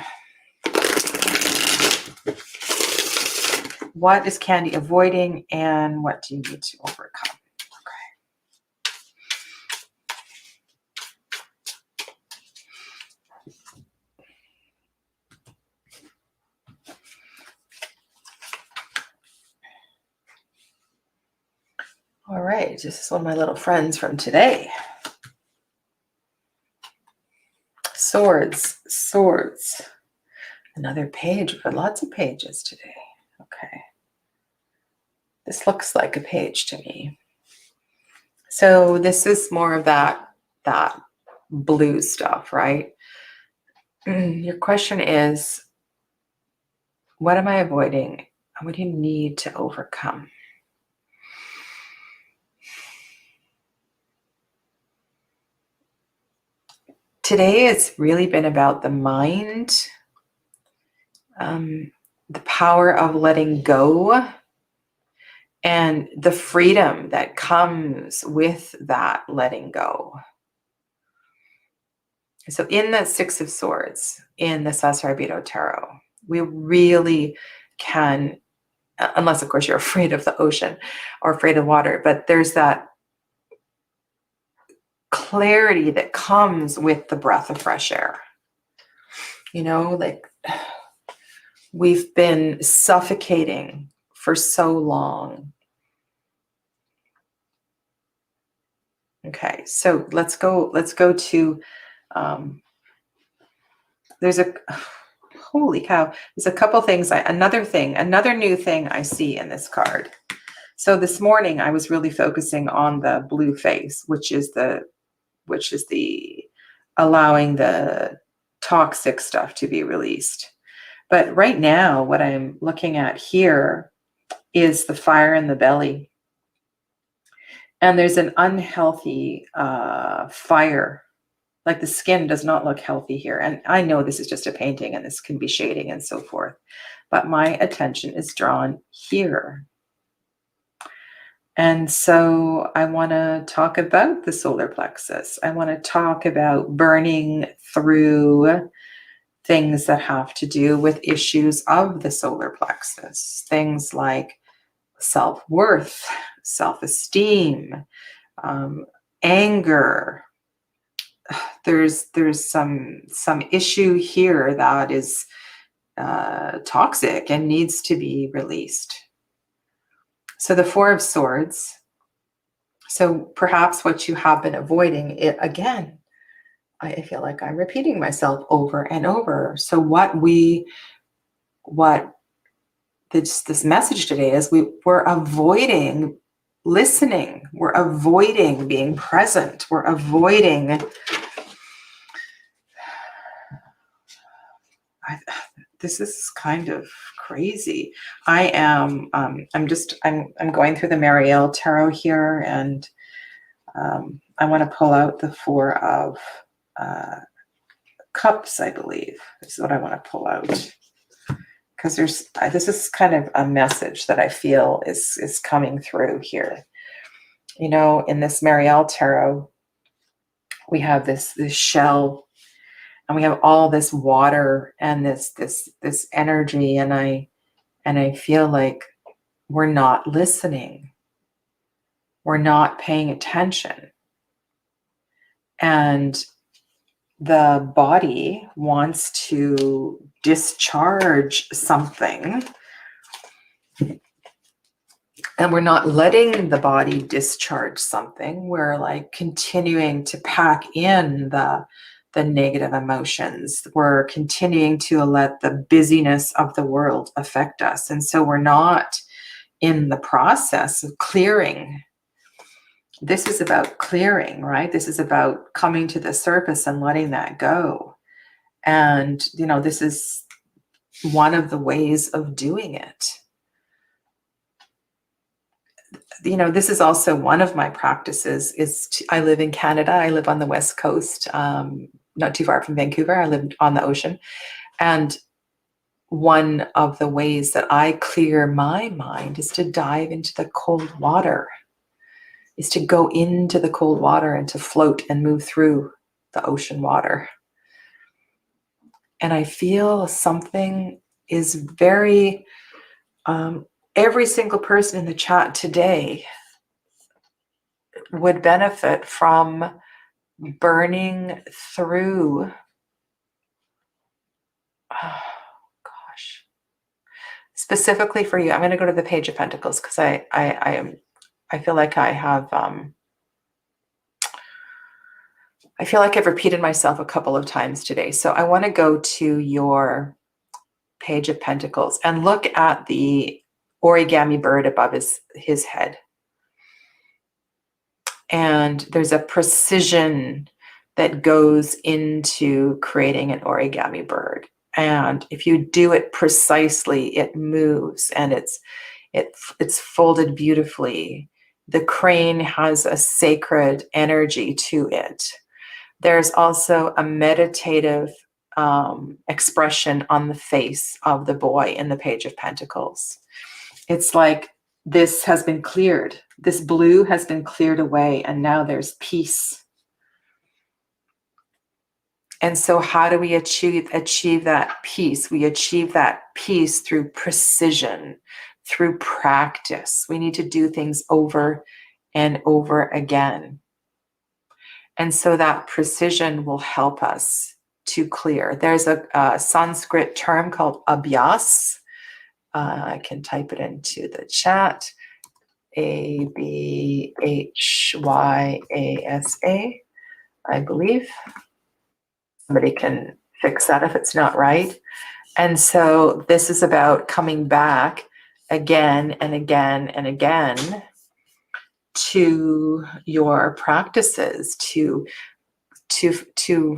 What is Candy avoiding, and what do you need to overcome? All right, this is one of my little friends from today. Swords. Another page. We've got lots of pages today. Okay. This looks like a page to me. So this is more of that blue stuff, right? Your question is, what am I avoiding? What do you need to overcome? Today it's really been about the mind, the power of letting go, and the freedom that comes with that letting go. So in the Six of Swords, in the Sasarabito Tarot, we really can, unless of course you're afraid of the ocean or afraid of water, but there's that clarity that comes with the breath of fresh air. You know, like we've been suffocating for so long. Okay, so let's go to, there's a, holy cow, there's a couple things, another new thing I see in this card. So this morning I was really focusing on the blue face, which is the allowing the toxic stuff to be released. But right now, what I'm looking at here is the fire in the belly. And there's an unhealthy fire. Like the skin does not look healthy here. And I know this is just a painting and this can be shading and so forth. But my attention is drawn here. And so I want to talk about the solar plexus. I want to talk about burning through things that have to do with issues of the solar plexus. Things like self-worth, self-esteem, anger. There's some issue here that is toxic and needs to be released. So the Four of Swords. So perhaps what you have been avoiding, it again, I feel like I'm repeating myself over and over. So what this message today is, we're avoiding listening. We're avoiding being present. We're avoiding. This is kind of crazy. I'm going through the Marielle Tarot here, and I want to pull out the Four of Cups, I believe. This is what I want to pull out. Because this is kind of a message that I feel is coming through here. You know, in this Marielle Tarot, we have this shell, and we have all this water and this energy, and I feel like we're not listening. We're not paying attention. And the body wants to discharge something, and we're not letting the body discharge something. We're like continuing to pack in the negative emotions. We're continuing to let the busyness of the world affect us. And so we're not in the process of clearing. This is about clearing, right? This is about coming to the surface and letting that go. And, you know, this is one of the ways of doing it. You know, this is also one of my practices I live in Canada. I live on the West Coast, not too far from Vancouver. I live on the ocean. And one of the ways that I clear my mind is to dive into the cold water, is to go into the cold water and to float and move through the ocean water. And I feel something is very, every single person in the chat today would benefit from burning through. Oh, gosh. Specifically for you, I'm going to go to the Page of Pentacles because I feel like I feel like I've repeated myself a couple of times today. So I want to go to your Page of Pentacles and look at the origami bird above his head. And there's a precision that goes into creating an origami bird. And if you do it precisely, it moves and it's folded beautifully. The crane has a sacred energy to it. There's also a meditative expression on the face of the boy in the Page of Pentacles. It's like this has been cleared. This blue has been cleared away, and now there's peace. And so how do we achieve that peace? We achieve that peace through precision, through practice. We need to do things over and over again. And so that precision will help us to clear. There's a Sanskrit term called abhyas. I can type it into the chat. ABHYASA, I believe. Somebody can fix that if it's not right. And so this is about coming back again and again and again to your practices, to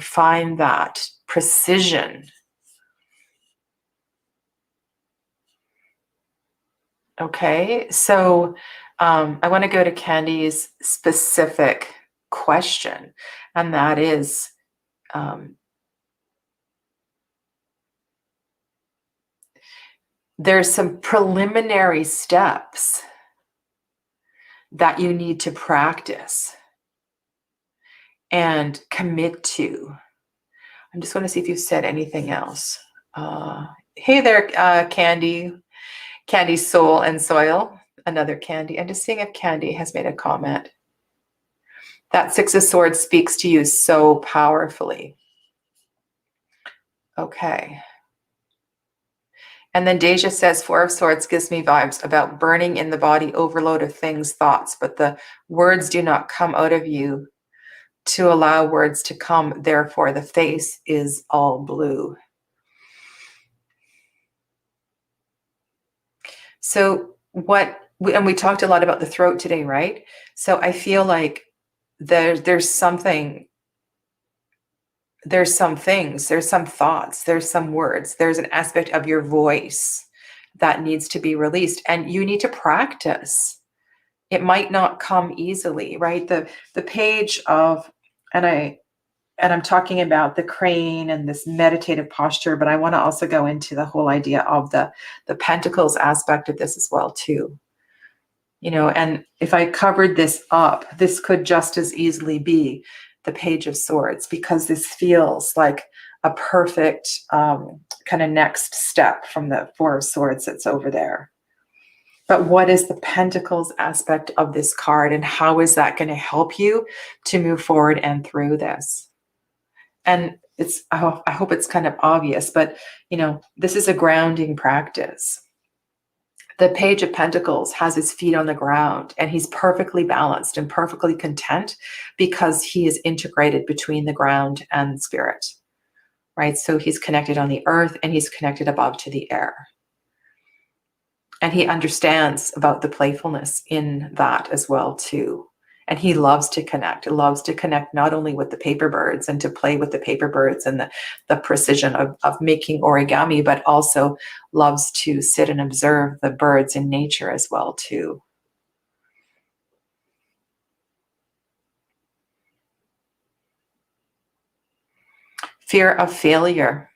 find that precision. Okay, so I want to go to Candy's specific question, and that is, there's some preliminary steps that you need to practice and commit to. I just want to see if you said anything else. Hey there, Candy Soul and Soil, another Candy. I'm just seeing if Candy has made a comment. That Six of Swords speaks to you so powerfully. Okay. And then Deja says, Four of Swords gives me vibes about burning in the body, overload of things, thoughts, but the words do not come out of you to allow words to come. Therefore, the face is all blue. So we talked a lot about the throat today, right? So I feel like there's some things, there's some thoughts, there's some words, there's an aspect of your voice that needs to be released, and you need to practice. It might not come easily, right? The page of, and I'm talking about the crane and this meditative posture, but I want to also go into the whole idea of the pentacles aspect of this as well too. And if I covered this up, this could just as easily be the Page of Swords, because this feels like a perfect kind of next step from the Four of Swords that's over there. But what is the Pentacles aspect of this card, and how is that going to help you to move forward and through this? And I hope it's kind of obvious, but this is a grounding practice. The Page of Pentacles has his feet on the ground, and he's perfectly balanced and perfectly content because he is integrated between the ground and spirit, right? So he's connected on the earth and he's connected above to the air. And he understands about the playfulness in that as well too. And he loves to connect not only with the paper birds and to play with the paper birds and the precision of making origami, but also loves to sit and observe the birds in nature as well too. Fear of failure.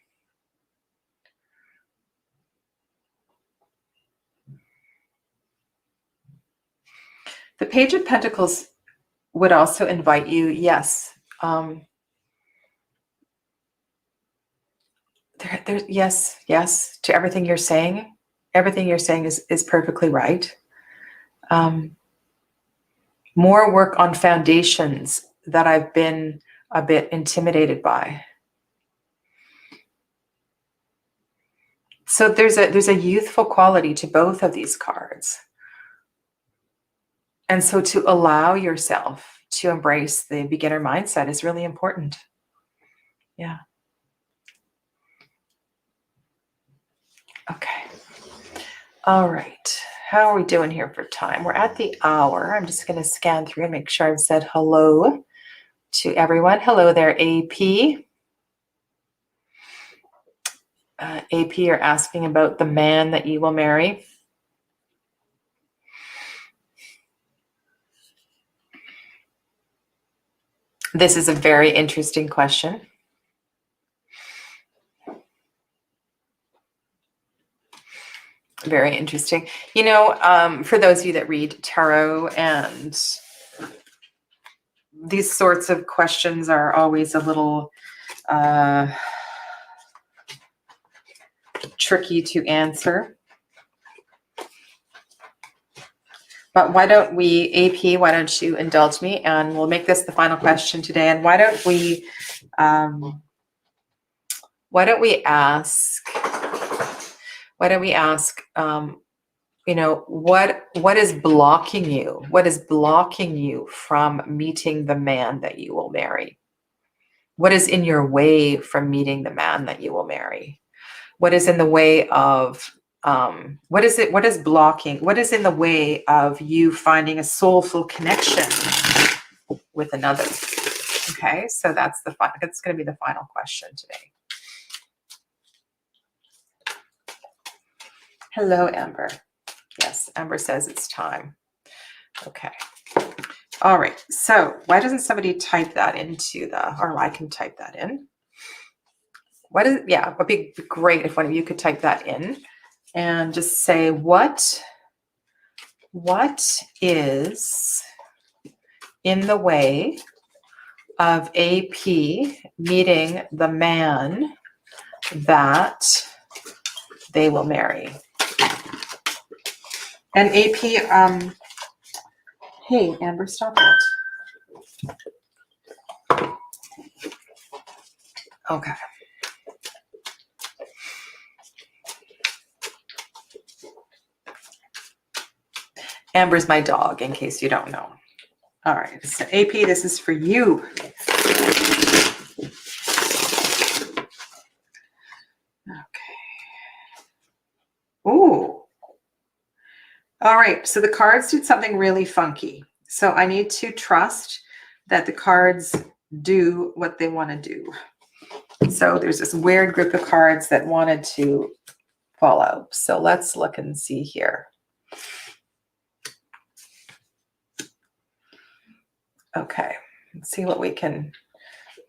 The Page of Pentacles would also invite you, yes, yes to everything you're saying. Everything you're saying is perfectly right. More work on foundations that I've been a bit intimidated by. So there's a youthful quality to both of these cards. And so to allow yourself to embrace the beginner mindset is really important. Yeah. Okay. All right. how are we doing here for time? We're at the hour. I'm just going to scan through and make sure I've said hello to everyone. Hello there, AP. AP, you're asking about the man that you will marry. This is a very interesting question. Very interesting. You know, for those of you that read tarot, and these sorts of questions are always a little tricky to answer. But why don't we, AP, why don't you indulge me, and we'll make this the final question today. And why don't we ask, you know, what is blocking you? What is blocking you from meeting the man that you will marry? What is in your way from meeting the man that you will marry? What is in the way of, what is blocking? What is in the way of you finding a soulful connection with another? Okay, so that's going to be the final question today. Hello, Amber. Yes, Amber says it's time. Okay. All right. So why doesn't somebody type that into or I can type that in. It would be great if one of you could type that in and just say, what is in the way of AP meeting the man that they will marry? And AP, hey, Amber, stop it. Okay. Amber's my dog, in case you don't know. All right, so AP, this is for you. Okay. Ooh. All right, so the cards did something really funky. So I need to trust that the cards do what they want to do. So there's this weird group of cards that wanted to fall out. So let's look and see here. Okay, let's see what we can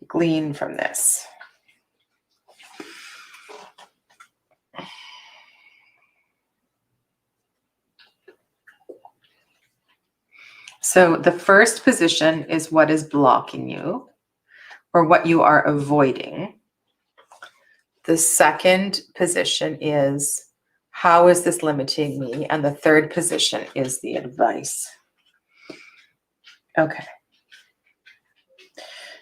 glean from this. So the first position is what is blocking you or what you are avoiding. The second position is how is this limiting me? And the third position is the advice. Okay.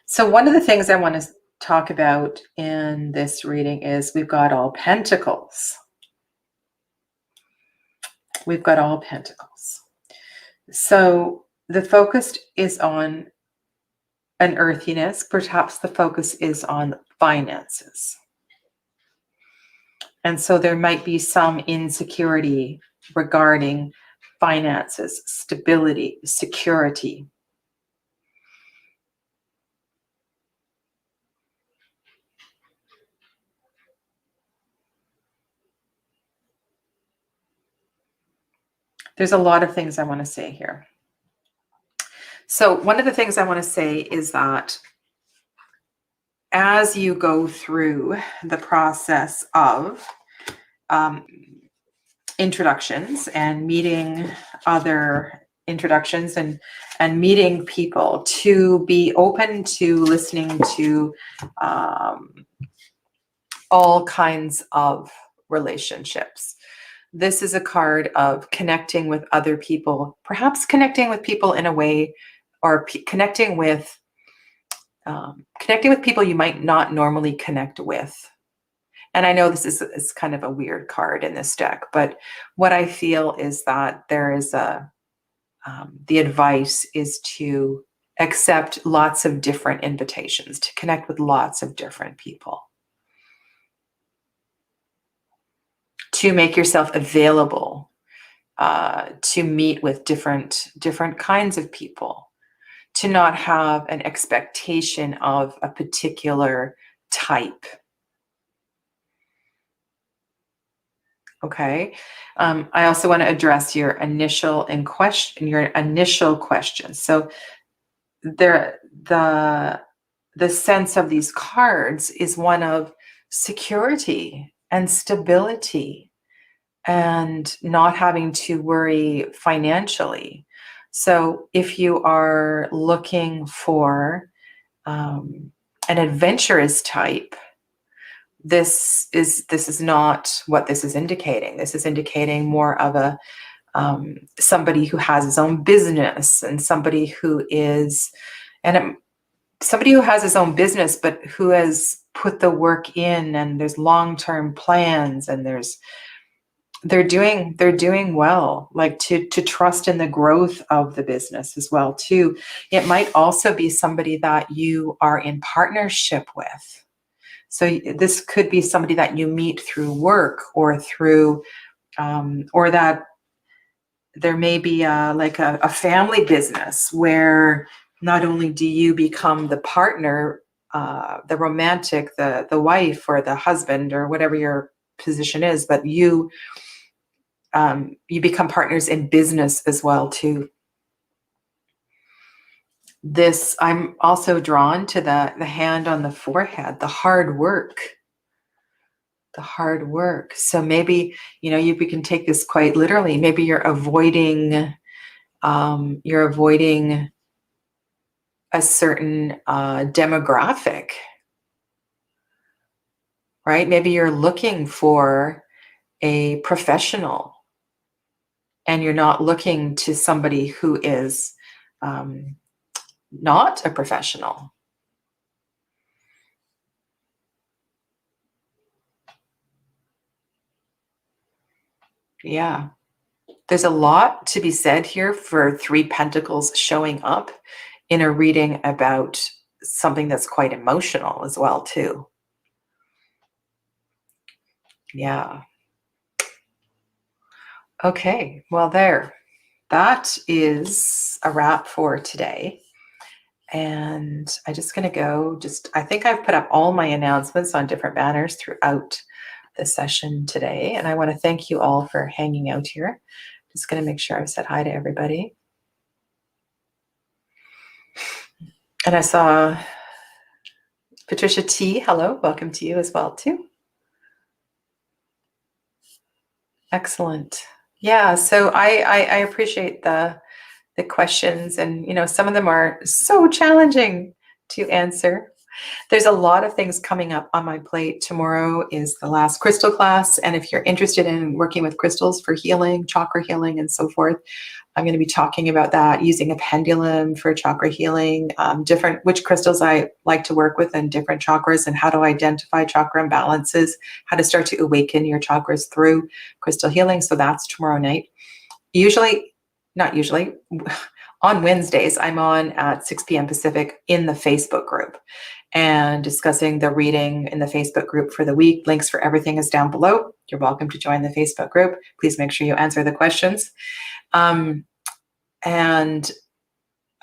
So one of the things I want to talk about in this reading is we've got all pentacles. We've got all pentacles. So the focus is on an earthiness. Perhaps the focus is on finances. And so there might be some insecurity regarding finances, stability, security. There's a lot of things I want to say here. So one of the things I want to say is that as you go through the process of introductions and meeting other introductions and meeting people, to be open to listening to all kinds of relationships. This is a card of connecting with other people, perhaps connecting with people in a way, or connecting with people you might not normally connect with. And I know this is kind of a weird card in this deck, but what I feel is that there is the advice is to accept lots of different invitations, to connect with lots of different people, to make yourself available to meet with different kinds of people, to not have an expectation of a particular type. Okay. I also want to address your initial question. So there, the sense of these cards is one of security and stability and not having to worry financially. So if you are looking for an adventurous type, this is not what this is indicating. This is indicating more of a somebody who has his own business, and somebody who is somebody who has his own business, but who has put the work in, and there's long-term plans, and they're doing well, like to trust in the growth of the business as well too. It might also be somebody that you are in partnership with. So this could be somebody that you meet through work, or through or that there may be like a family business where not only do you become the partner, the romantic, the wife or the husband or whatever your position is, but you become partners in business as well too. This, I'm also drawn to the hand on the forehead, the hard work. The hard work. So maybe, we can take this quite literally. Maybe you're avoiding a certain demographic, right? Maybe you're looking for a professional, and you're not looking to somebody who is not a professional. Yeah. There's a lot to be said here for Three Pentacles showing up in a reading about something that's quite emotional as well too. Yeah. Okay, well that is a wrap for today. And I'm just going to go, I think I've put up all my announcements on different banners throughout the session today. And I want to thank you all for hanging out here. Just going to make sure I've said hi to everybody. And I saw Patricia T. Hello, welcome to you as well too. Excellent. Yeah, so I appreciate the questions, and some of them are so challenging to answer. There's a lot of things coming up on my plate. Tomorrow is the last crystal class, and if you're interested in working with crystals for healing, chakra healing, and so forth, I'm going to be talking about that, using a pendulum for chakra healing, which crystals I like to work with in different chakras, and how to identify chakra imbalances, how to start to awaken your chakras through crystal healing. So that's tomorrow night. Not usually, on Wednesdays, I'm on at 6 p.m. Pacific in the Facebook group, and discussing the reading in the Facebook group for the week. Links for everything is down below. You're welcome to join the Facebook group. Please make sure you answer the questions. And then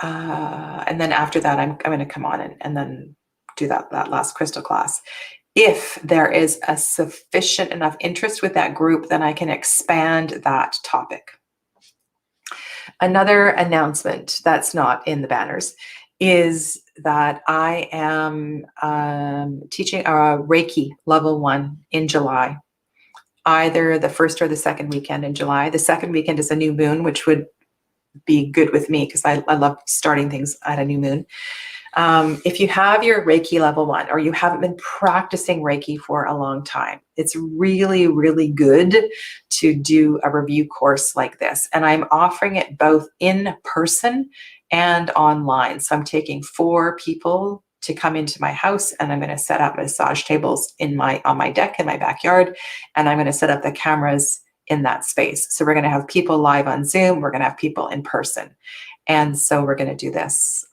after that, I'm going to come on and then do that last crystal class. If there is a sufficient enough interest with that group, then I can expand that topic. Another announcement that's not in the banners is that I am teaching a Reiki level 1 in July, either the first or the second weekend in July. The second weekend is a new moon, which would be good with me because I love starting things at a new moon. If you have your Reiki level 1, or you haven't been practicing Reiki for a long time, it's really, really good to do a review course like this. And I'm offering it both in person and online. So I'm taking 4 people to come into my house, and I'm going to set up massage tables on my deck in my backyard, and I'm going to set up the cameras in that space. So we're going to have people live on Zoom. We're going to have people in person. And so we're going to do this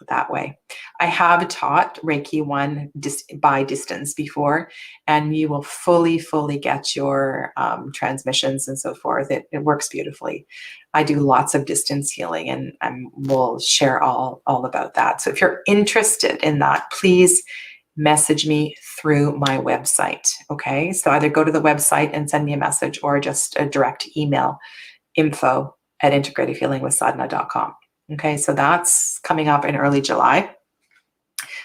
that way. I have taught Reiki 1 by distance before, and you will fully get your transmissions and so forth. It works beautifully. I do lots of distance healing, and we'll share all about that. So if you're interested in that, please message me through my website. Okay, so either go to the website and send me a message, or just a direct email, info@integrativehealingwithsadhana.com. Okay, so that's coming up in early July.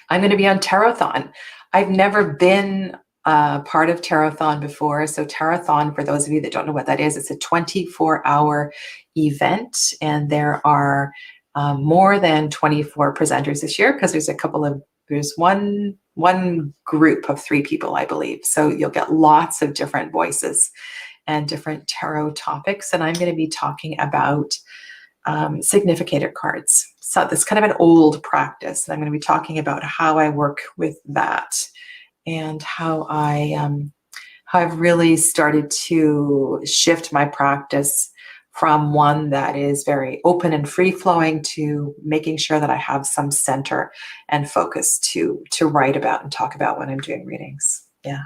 I'm going to be on Tarot-thon. I've never been part of Tarot-thon before. So Tarot-thon, for those of you that don't know what that is, it's a 24-hour event, and there are more than 24 presenters this year, because there's one group of 3 people, I believe. So you'll get lots of different voices and different tarot topics. And I'm going to be talking about significator cards. So that's kind of an old practice. And I'm going to be talking about how I work with that, and how I've really started to shift my practice from one that is very open and free-flowing to making sure that I have some center and focus to write about and talk about when I'm doing readings. Yeah.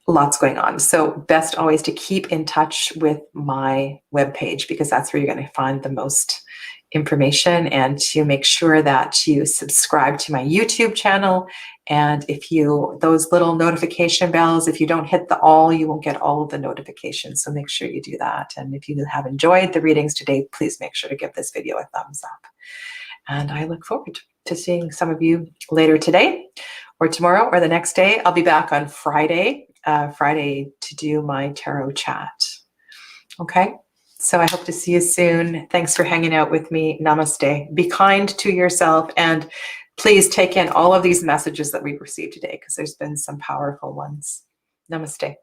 Lots going on. So best always to keep in touch with my webpage, because that's where you're going to find the most information, and to make sure that you subscribe to my YouTube channel. And those little notification bells, if you don't hit the all, you won't get all of the notifications. So make sure you do that. And if you have enjoyed the readings today, please make sure to give this video a thumbs up. And I look forward to seeing some of you later today, or tomorrow, or the next day. I'll be back on Friday to do my tarot chat. Okay, so I hope to see you soon. Thanks for hanging out with me. Namaste. Be kind to yourself, and please take in all of these messages that we've received today, because there's been some powerful ones. Namaste.